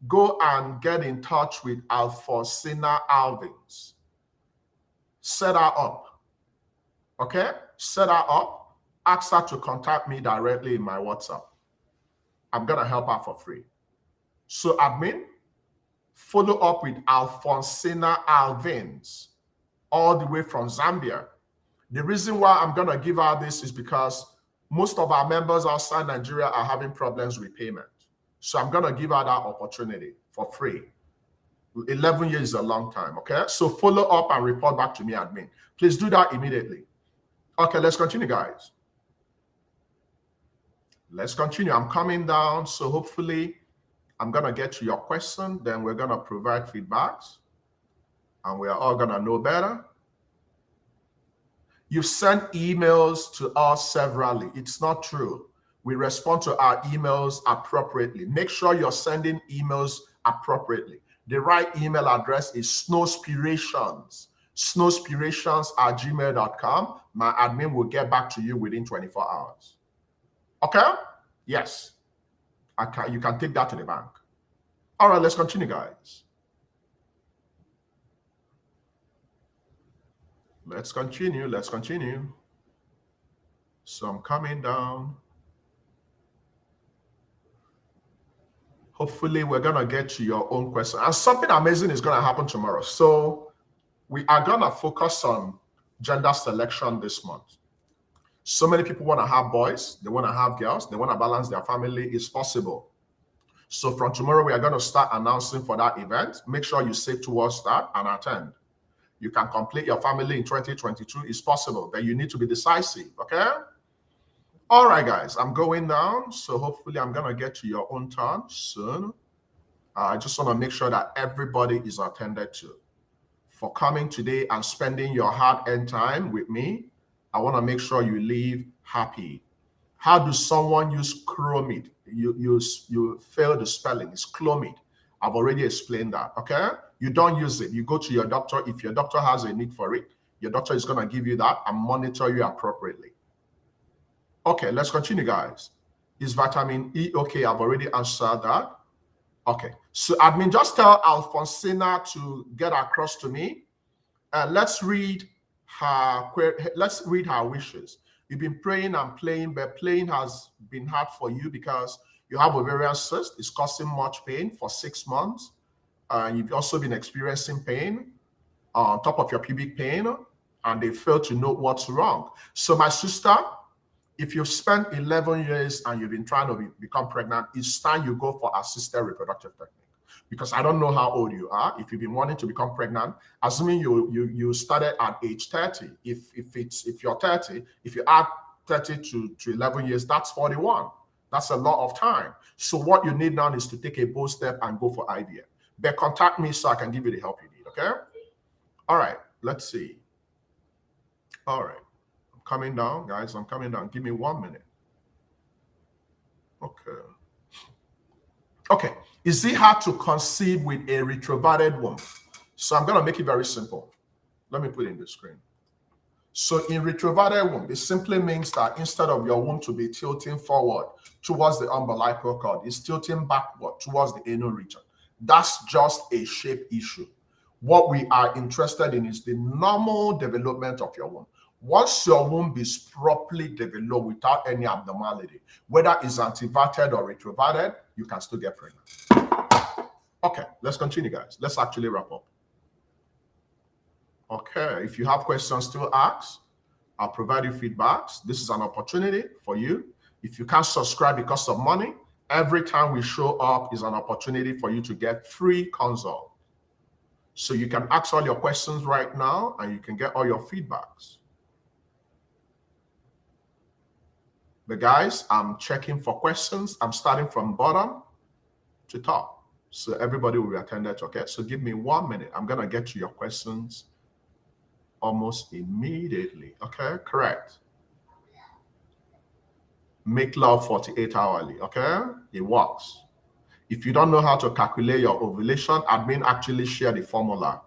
go and get in touch with Alfonsina Alvins. Set her up. Okay? Set her up. Ask her to contact me directly in my WhatsApp. I'm going to help her for free. So admin, follow up with Alfonsina Alvins, all the way from Zambia. The reason why I'm going to give her this is because most of our members outside Nigeria are having problems with payment. So I'm going to give her that opportunity for free. 11 years is a long time, okay? So follow up and report back to me, admin. Please do that immediately. Okay, let's continue, guys. Let's continue. I'm coming down, so hopefully I'm going to get to your question. Then we're going to provide feedbacks, and we are all going to know better. You've sent emails to us severally. It's not true. We respond to our emails appropriately. Make sure you're sending emails appropriately. The right email address is snowspirations@gmail.com. My admin will get back to you within 24 hours. Okay? Yes. You can take that to the bank. All right, let's continue, guys. Let's continue. So I'm coming down. Hopefully we're going to get to your own question. And something amazing is going to happen tomorrow. So we are going to focus on gender selection this month. So many people want to have boys. They want to have girls. They want to balance their family. It's possible. So from tomorrow, we are going to start announcing for that event. Make sure you save towards that and attend. You can complete your family in 2022. It's possible, but you need to be decisive, okay? All right, guys, I'm going down. So hopefully I'm going to get to your own turn soon. I just want to make sure that everybody is attended to. For coming today and spending your hard-earned time with me, I want to make sure you leave happy. How does someone use chlomid? You fail the spelling. It's chlomid. I've already explained that, okay? You don't use it. You go to your doctor. If your doctor has a need for it, your doctor is going to give you that and monitor you appropriately. Okay, let's continue, guys. Is vitamin E okay? I've already answered that. Okay, so admin, just tell Alfonsina to get across to me. Let's read her wishes. You've been praying and playing, but playing has been hard for you because you have ovarian cyst. It's causing much pain for 6 months. You've also been experiencing pain on top of your pubic pain, and they fail to know what's wrong. So my sister, if you've spent 11 years and you've been trying to become pregnant, it's time you go for assisted reproductive technique. Because I don't know how old you are. If you've been wanting to become pregnant, assuming you started at age 30, if you're 30, if you add 30 to 11 years, that's 41. That's a lot of time. So what you need now is to take a bold step and go for IVF. But contact me so I can give you the help you need, okay? All right, let's see. All right, I'm coming down, guys. I'm coming down. Give me 1 minute. Okay. Okay, is it hard to conceive with a retroverted womb? So I'm going to make it very simple. Let me put it in the screen. So in retroverted womb, it simply means that instead of your womb to be tilting forward towards the umbilical cord, it's tilting backward towards the anal region. That's just a shape issue. What we are interested in is the normal development of your womb. Once your womb is properly developed without any abnormality, whether it's antiverted or retroverted, you can still get pregnant. Okay, let's continue, guys. Let's actually wrap up. Okay, if you have questions, still ask. I'll provide you feedbacks. This is an opportunity for you. If you can't subscribe because of money, every time we show up is an opportunity for you to get free consult. So you can ask all your questions right now and you can get all your feedbacks. But guys, I'm checking for questions. I'm starting from bottom to top. So everybody will be attended to, okay? So give me 1 minute. I'm going to get to your questions almost immediately, okay? Correct. Make love 48 hourly, okay? It works. If you don't know how to calculate your ovulation, admin actually share the formula.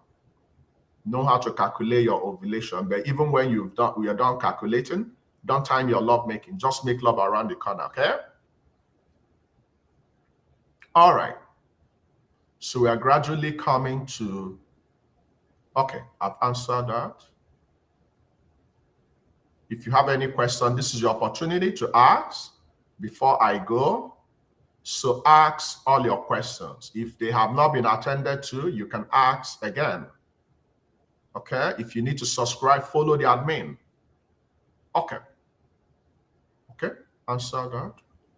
Know how to calculate your ovulation, but even when you're done calculating, don't time your love making. Just make love around the corner, okay? All right. So we are gradually coming to, okay, I've answered that. If you have any question, this is your opportunity to ask before I go. So ask all your questions. If they have not been attended to, you can ask again. Okay? If you need to subscribe, follow the admin. Okay. Okay, answer that.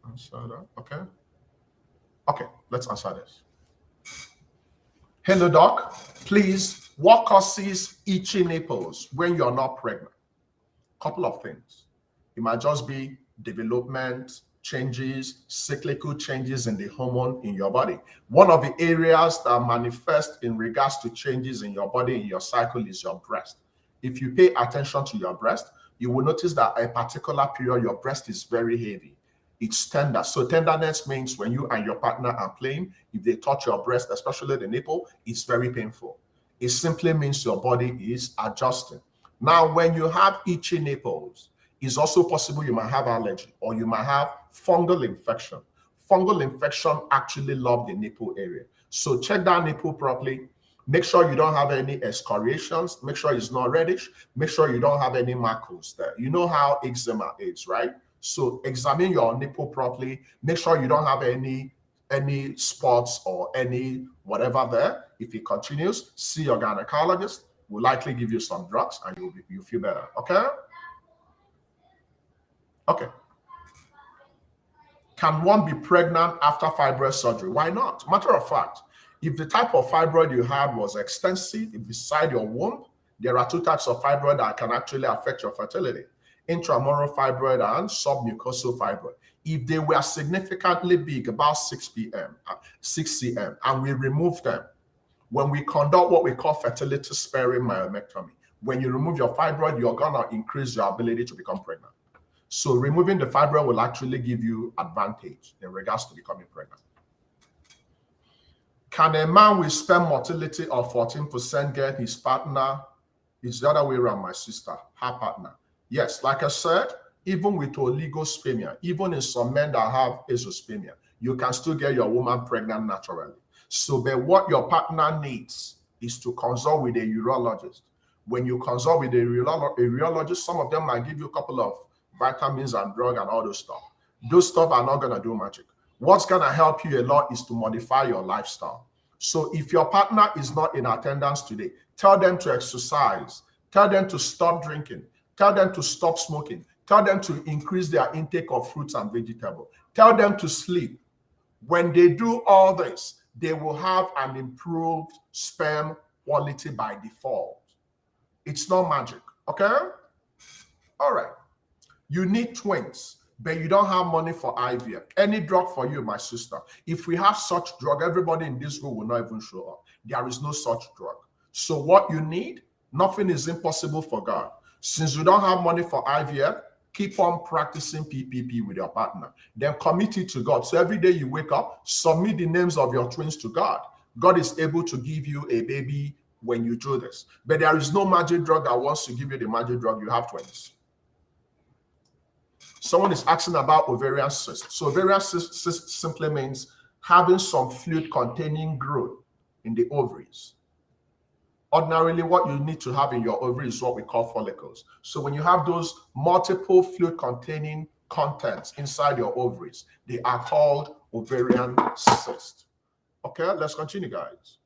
Answer that. Okay. Okay, let's answer this. Hello, doc. Please, what causes itchy nipples when you're not pregnant? Couple of things. It might just be development changes, cyclical changes in the hormone in your body. One of the areas that manifest in regards to changes in your body, in your cycle, is your breast. If you pay attention to your breast, you will notice that a particular period, your breast is very heavy. It's tender. So tenderness means when you and your partner are playing, if they touch your breast, especially the nipple, it's very painful. It simply means your body is adjusting. Now, when you have itchy nipples, it's also possible you might have allergy or you might have fungal infection. Fungal infection actually loves the nipple area. So check that nipple properly. Make sure you don't have any excoriations. Make sure it's not reddish. Make sure you don't have any markers there. You know how eczema is, right? So examine your nipple properly. Make sure you don't have any spots or any whatever there. If it continues, see your gynecologist. Will likely give you some drugs and you'll feel better. Okay? Okay. Can one be pregnant after fibroid surgery? Why not? Matter of fact, if the type of fibroid you had was extensive beside your womb, there are 2 types of fibroid that can actually affect your fertility: intramural fibroid and submucosal fibroid. If they were significantly big, about 6 cm, and we remove them, when we conduct what we call fertility sparing myomectomy, when you remove your fibroid, you're gonna increase your ability to become pregnant. So removing the fibroid will actually give you advantage in regards to becoming pregnant. Can a man with sperm motility of 14% get his partner? It's the other way around, my sister, her partner. Yes, like I said, even with oligospermia, even in some men that have azoospermia, you can still get your woman pregnant naturally. So, but what your partner needs is to consult with a urologist. When you consult with a urologist, some of them might give you a couple of vitamins and drug and all those stuff. Those stuff are not going to do magic. What's going to help you a lot is to modify your lifestyle. So if your partner is not in attendance today, tell them to exercise, tell them to stop drinking, tell them to stop smoking, tell them to increase their intake of fruits and vegetables, tell them to sleep. When they do all this, they will have an improved sperm quality by default. It's not magic, okay? All right. You need twins, but you don't have money for IVF. Any drug for you, my sister. If we have such drug, everybody in this room will not even show up. There is no such drug. So what you need, nothing is impossible for God. Since you don't have money for IVF, keep on practicing PPP with your partner. Then commit it to God. So every day you wake up, submit the names of your twins to God. God is able to give you a baby when you do this. But there is no magic drug that wants to give you the magic drug. You have twins. Someone is asking about ovarian cysts. So ovarian cyst simply means having some fluid containing growth in the ovaries. Ordinarily, what you need to have in your ovaries is what we call follicles. So when you have those multiple fluid containing contents inside your ovaries, they are called ovarian cysts. Okay, let's continue, guys.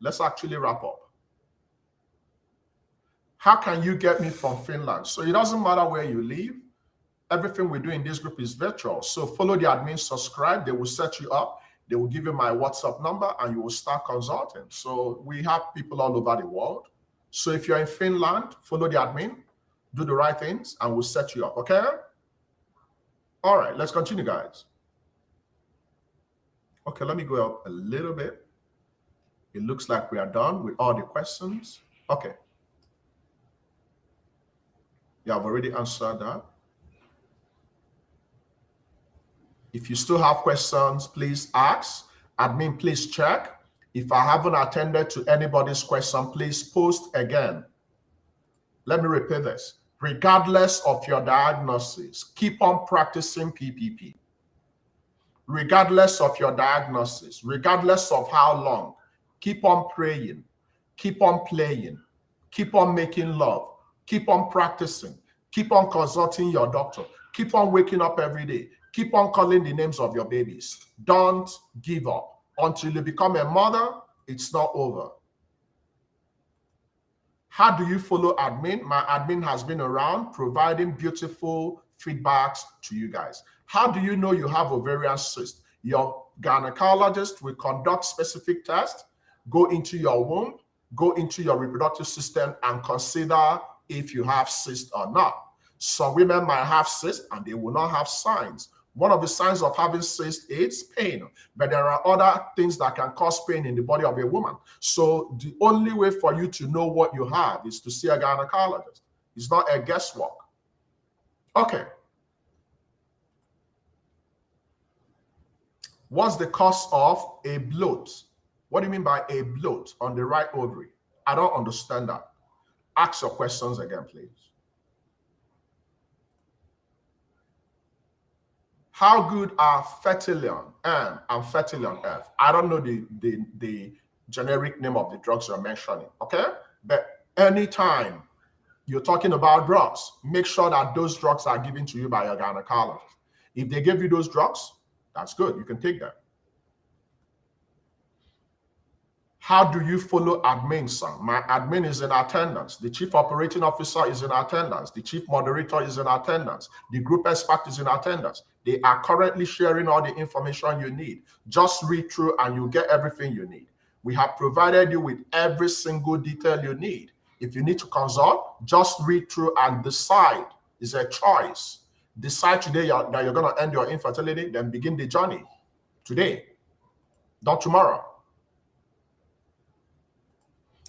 Let's actually wrap up. How can you get me from Finland? So it doesn't matter where you live. Everything we do in this group is virtual. So follow the admin, subscribe. They will set you up. They will give you my WhatsApp number and you will start consulting. So we have people all over the world. So if you're in Finland, follow the admin, do the right things, and we'll set you up, okay? All right, let's continue, guys. Okay, let me go up a little bit. It looks like we are done with all the questions. Okay. Yeah, I've already answered that. If you still have questions, please ask. Admin, please check. If I haven't attended to anybody's question, please post again. Let me repeat this. Regardless of your diagnosis, keep on practicing PPP. Regardless of your diagnosis, regardless of how long, keep on praying, keep on playing, keep on making love, keep on practicing, keep on consulting your doctor, keep on waking up every day. Keep on calling the names of your babies. Don't give up. Until you become a mother, it's not over. How do you follow admin? My admin has been around providing beautiful feedbacks to you guys. How do you know you have ovarian cyst? Your gynecologist will conduct specific tests, go into your womb, go into your reproductive system, and consider if you have cyst or not. Some women might have cyst and they will not have signs. One of the signs of having cyst is pain, but there are other things that can cause pain in the body of a woman. So the only way for you to know what you have is to see a gynecologist. It's not a guesswork. Okay. What's the cause of a bloat? What do you mean by a bloat on the right ovary? I don't understand that. Ask your questions again, please. How good are Fertility N and Fertility F? I don't know the generic name of the drugs you're mentioning, okay? But anytime you're talking about drugs, make sure that those drugs are given to you by your gynecologist. If they give you those drugs, that's good. You can take them. How do you follow admin, son? My admin is in attendance. The chief operating officer is in attendance. The chief moderator is in attendance. The group expert is in attendance. They are currently sharing all the information you need. Just read through and you get everything you need. We have provided you with every single detail you need. If you need to consult, just read through and decide. It's a choice. Decide today that you're going to end your infertility, then begin the journey today, not tomorrow.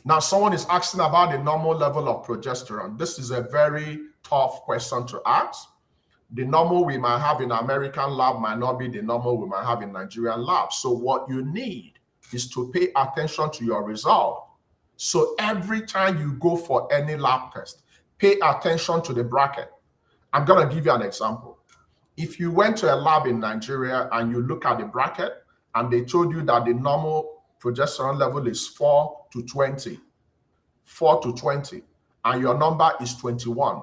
Now, someone is asking about the normal level of progesterone. This is a very tough question to ask. The normal we might have in American lab might not be the normal we might have in Nigerian lab. So what you need is to pay attention to your result. So every time you go for any lab test, pay attention to the bracket. I'm going to give you an example. If you went to a lab in Nigeria and you look at the bracket and they told you that the normal progesterone level is 4 to 20, and your number is 21.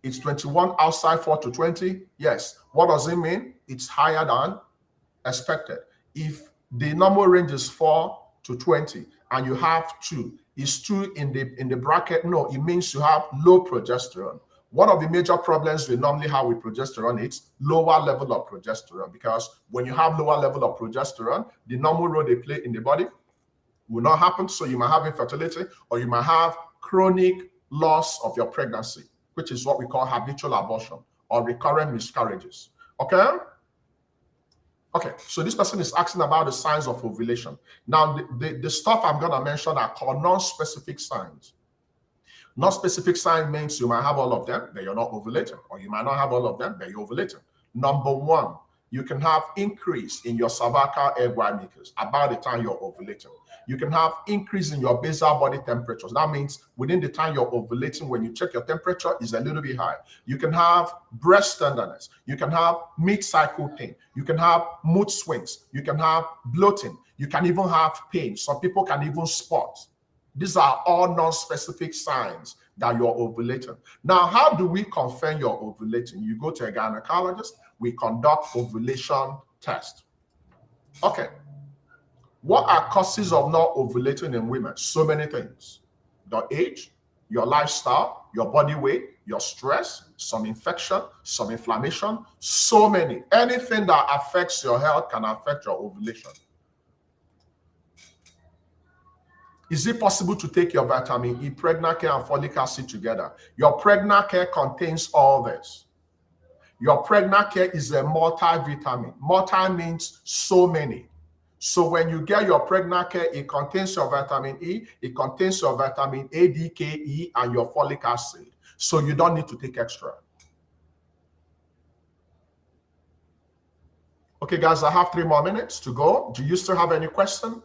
It's 21 outside 4 to 20. Yes. What does it mean? It's higher than expected. If the normal range is 4 to 20 and you have 2, is 2 in the bracket? No, it means you have low progesterone. One of the major problems we normally have with progesterone is lower level of progesterone, because when you have lower level of progesterone, the normal role they play in the body will not happen. So you might have infertility, or you might have chronic loss of your pregnancy, which is what we call habitual abortion or recurrent miscarriages. Okay? Okay, so this person is asking about the signs of ovulation. Now, the stuff I'm going to mention are called non-specific signs. Non-specific sign means you might have all of them, but you're not ovulating, or you might not have all of them, but you're ovulating. Number one, you can have increase in your cervical egg white makers about the time you're ovulating. You can have increase in your basal body temperatures. That means within the time you're ovulating, when you check your temperature, is a little bit high. You can have breast tenderness. You can have mid-cycle pain. You can have mood swings. You can have bloating. You can even have pain. Some people can even spot. These are all non-specific signs that you're ovulating. Now, how do we confirm you're ovulating? You go to a gynecologist. We conduct ovulation test. Okay. What are causes of not ovulating in women? So many things. Your age, your lifestyle, your body weight, your stress, some infection, some inflammation, so many. Anything that affects your health can affect your ovulation. Is it possible to take your vitamin E, pregnant care, and folic acid together? Your pregnant care contains all this. Your pregnant care is a multivitamin. Multi means so many. So when you get your pregnant care, it contains your vitamin E, it contains your vitamin A, D, K, E, and your folic acid. So you don't need to take extra. Okay, guys, I have 3 more minutes to go. Do you still have any question?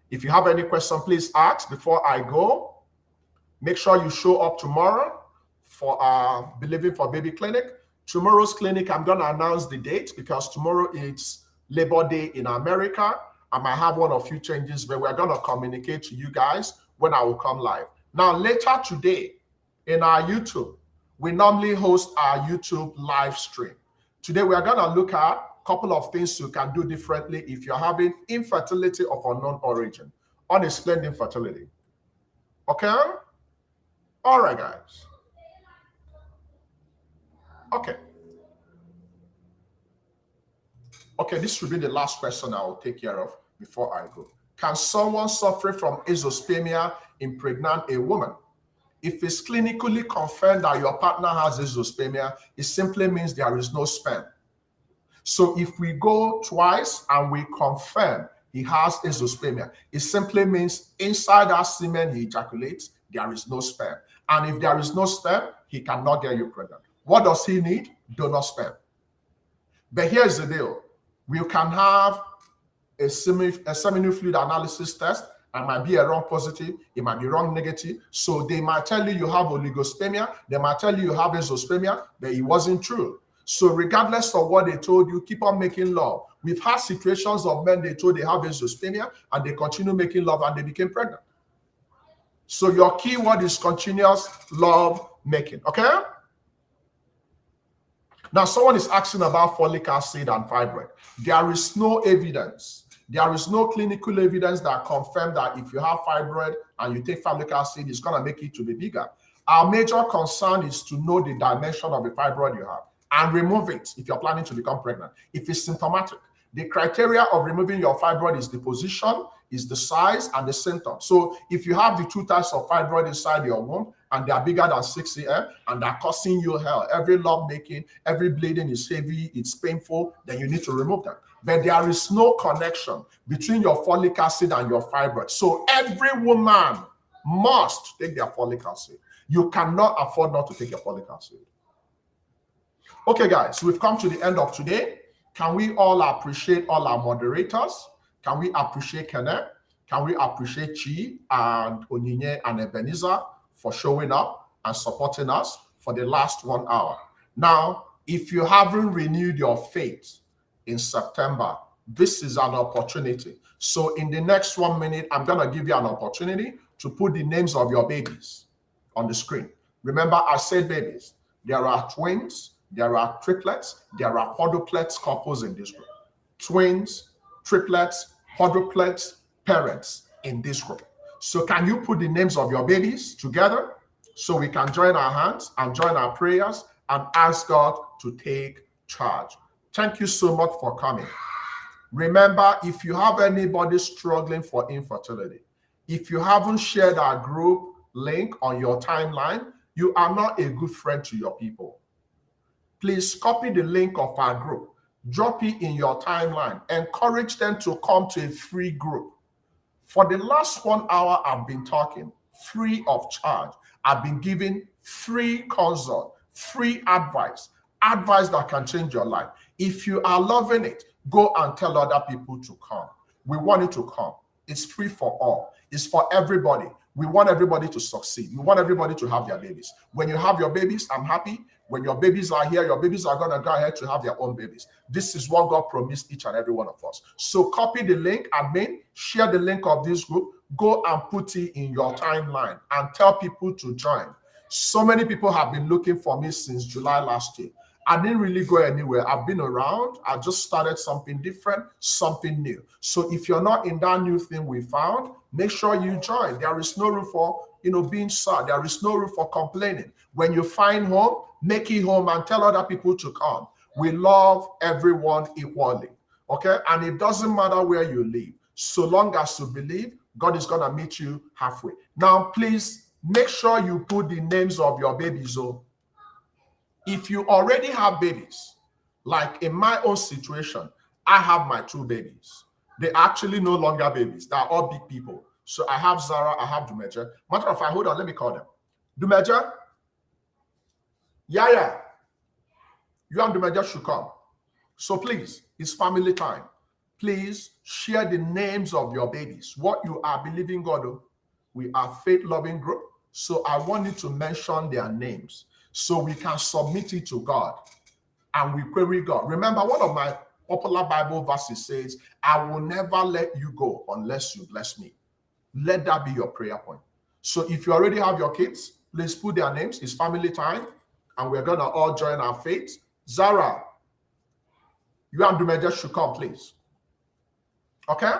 If you have any question, please ask before I go. Make sure you show up tomorrow for our Believing for Baby clinic. Tomorrow's clinic, I'm going to announce the date because tomorrow is Labor Day in America. I might have one or few changes, but we're going to communicate to you guys when I will come live. Now, later today in our YouTube, we normally host our YouTube live stream. Today, we're going to look at a couple of things you can do differently if you're having infertility of unknown origin, unexplained infertility. Okay? All right, guys. Okay. Okay, this should be the last question I will take care of before I go. Can someone suffering from azoospermia impregnate a woman? If it's clinically confirmed that your partner has azoospermia, it simply means there is no sperm. So if we go twice and we confirm he has azoospermia, it simply means inside that semen he ejaculates, there is no sperm. And if there is no sperm, he cannot get you pregnant. What does he need? Donor sperm. But here's the deal. We can have a seminal fluid analysis test. It might be a wrong positive. It might be wrong negative. So they might tell you have oligospermia. They might tell you have azoospermia, but it wasn't true. So regardless of what they told you, keep on making love. We've had situations of men they told they have azoospermia and they continue making love and they became pregnant. So your key word is continuous love making. Okay? Now, someone is asking about folic acid and fibroid. There is no evidence. There is no clinical evidence that confirms that if you have fibroid and you take folic acid, it's going to make it to be bigger. Our major concern is to know the dimension of the fibroid you have and remove it if you're planning to become pregnant. If it's symptomatic, the criteria of removing your fibroid is the position, is the size, and the symptoms. So if you have the 2 types of fibroid inside your womb and they are bigger than 6 cm and they're causing you hell, every love making, every bleeding is heavy, it's painful, then you need to remove them. But there is no connection between your folic acid and your fibroid. So every woman must take their folic acid. You cannot afford not to take your folic acid. Okay, guys, we've come to the end of today. Can we all appreciate all our moderators? Can we appreciate Kenneth? Can we appreciate Chi and Onyinye and Ebenezer for showing up and supporting us for the last 1 hour? Now, if you haven't renewed your faith in September, this is an opportunity. So in the next 1 minute, I'm going to give you an opportunity to put the names of your babies on the screen. Remember, I said babies. There are twins, there are triplets, there are quadruplets couples in this group. Twins, triplets, quadruplets, parents in this group. So can you put the names of your babies together so we can join our hands and join our prayers and ask God to take charge? Thank you so much for coming. Remember, if you have anybody struggling for infertility, if you haven't shared our group link on your timeline, you are not a good friend to your people. Please copy the link of our group, drop it in your timeline, encourage them to come to a free group. For the last 1 hour, I've been talking free of charge. I've been giving free consult, free advice that can change your life. If you are loving it, go and tell other people to come. We want you to come. It's free for all. It's for everybody. We want everybody to succeed. We want everybody to have their babies. When you have your babies, I'm happy. When your babies are here, your babies are going to go ahead to have their own babies. This is what God promised each and every one of us. So copy the link, admin, share the link of this group, go and put it in your timeline and tell people to join. So many people have been looking for me since July last year. I didn't really go anywhere. I've been around. I just started something different, something new. So if you're not in that new thing we found, make sure you join. There is no room for, being sad. There is no room for complaining. When you find home, make it home and tell other people to come. We love everyone equally, okay? And it doesn't matter where you live. So long as you believe, God is going to meet you halfway. Now, please make sure you put the names of your babies on. If you already have babies, like in my own situation, I have my 2 babies. They're actually no longer babies. They're all big people. So I have Zara, I have Dumeja. Matter of fact, hold on, let me call them. Dumeja, Yaya, you and Dumeja should come. So please, it's family time. Please share the names of your babies. What you are believing God of. We are faith-loving group. So I want you to mention their names so we can submit it to God and we query God. Remember, one of my popular Bible verses says, I will never let you go unless you bless me. Let that be your prayer point. So if you already have your kids, please put their names. It's family time, and we're going to all join our faith. Zara, you and Dumeja should come, please. Okay?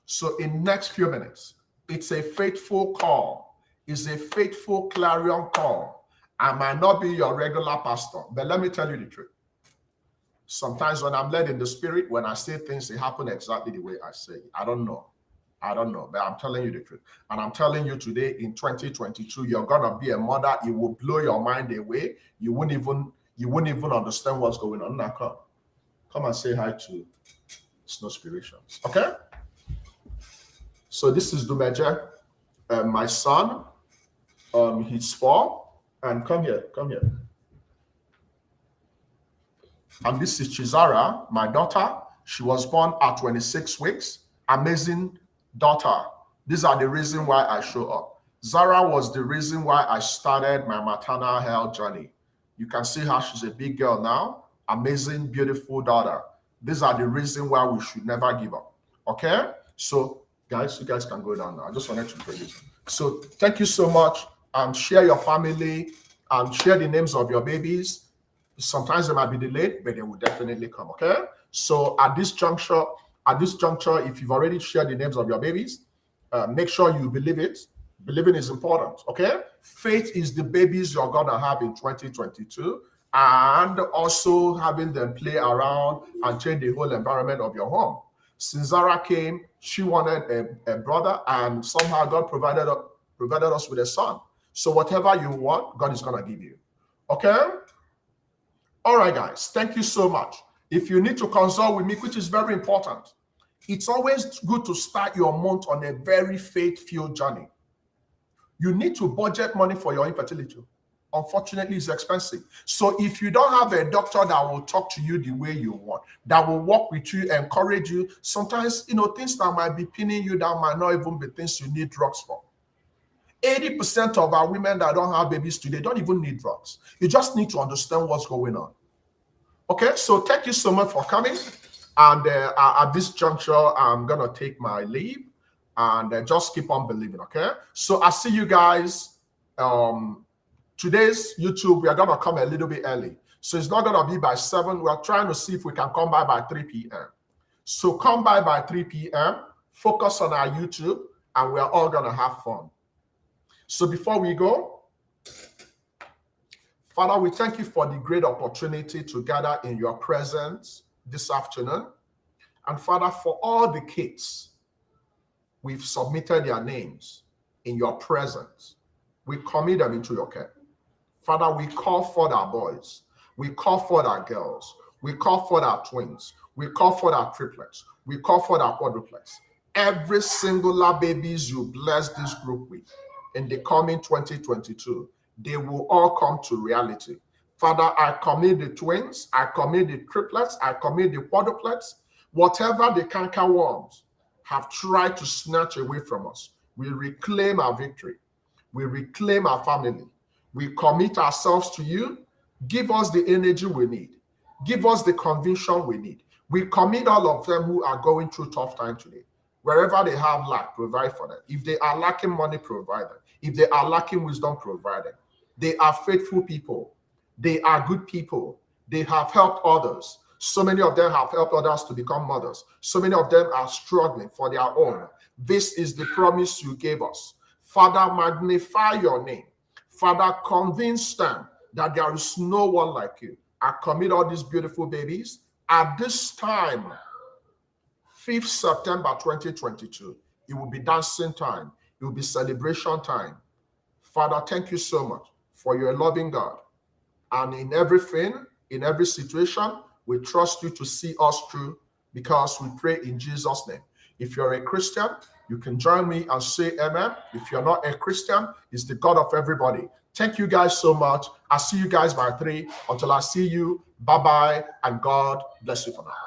So in next few minutes, it's a faithful call. It's a faithful clarion call. I might not be your regular pastor, but let me tell you the truth. Sometimes when I'm led in the spirit, when I say things, they happen exactly the way I say it. I don't know, but I'm telling you the truth. And I'm telling you today in 2022, you're going to be a mother. It will blow your mind away. You wouldn't even understand what's going on. Now come and say hi to Snow Spirations. Okay? So this is Dumeja, my son. He's 4. And come here. And this is Chizara, my daughter. She was born at 26 weeks. Amazing daughter. These are the reason why I show up. Zara was the reason why I started my maternal health journey. You can see how she's a big girl now. Amazing, beautiful daughter. These are the reason why we should never give up. Okay? So, guys, you guys can go down now. I just wanted to introduce you. So, thank you so much. Share your family and share the names of your babies. Sometimes they might be delayed, but they will definitely come. Okay? So, at this juncture, if you've already shared the names of your babies, make sure you believe it. Believing is important. Okay? Faith is the babies you're gonna have in 2022. And also having them play around and change the whole environment of your home. Since Zara came, she wanted a brother, and somehow God provided us with a son. So whatever you want, God is going to give you. Okay? All right, guys. Thank you so much. If you need to consult with me, which is very important, it's always good to start your month on a very faith-filled journey. You need to budget money for your infertility. Unfortunately, it's expensive. So if you don't have a doctor that will talk to you the way you want, that will work with you, encourage you, sometimes, things that might be pinning you down might not even be things you need drugs for. 80% of our women that don't have babies today don't even need drugs. You just need to understand what's going on. Okay, so thank you so much for coming. And at this juncture, I'm going to take my leave and just keep on believing, okay? So I see you guys. Today's YouTube, we are going to come a little bit early. So it's not going to be by 7. We're trying to see if we can come by 3 p.m. So come by 3 p.m., focus on our YouTube, and we're all going to have fun. So before we go, Father, we thank you for the great opportunity to gather in your presence this afternoon. And Father, for all the kids, we've submitted their names in your presence. We commit them into your care. Father, we call for our boys. We call for our girls. We call for our twins. We call for our triplets. We call for our quadruplets. Every singular babies you bless this group with in the coming 2022, they will all come to reality. Father, I commit the twins. I commit the triplets. I commit the quadruplets. Whatever the cankerworms have tried to snatch away from us, we reclaim our victory. We reclaim our family. We commit ourselves to you. Give us the energy we need. Give us the conviction we need. We commit all of them who are going through tough time today. Wherever they have lack, provide for them. If they are lacking money, provide them. If they are lacking wisdom, provide them. They are faithful people. They are good people. They have helped others. So many of them have helped others to become mothers. So many of them are struggling for their own. This is the promise you gave us. Father, magnify your name. Father, convince them that there is no one like you. I commit all these beautiful babies. At this time, 5th September 2022, it will be dancing time. It will be celebration time. Father, thank you so much for your loving God. And in everything, in every situation, we trust you to see us through because we pray in Jesus' name. If you're a Christian, you can join me and say amen. If you're not a Christian, it's the God of everybody. Thank you guys so much. I'll see you guys by 3. Until I see you, bye-bye, and God bless you for now.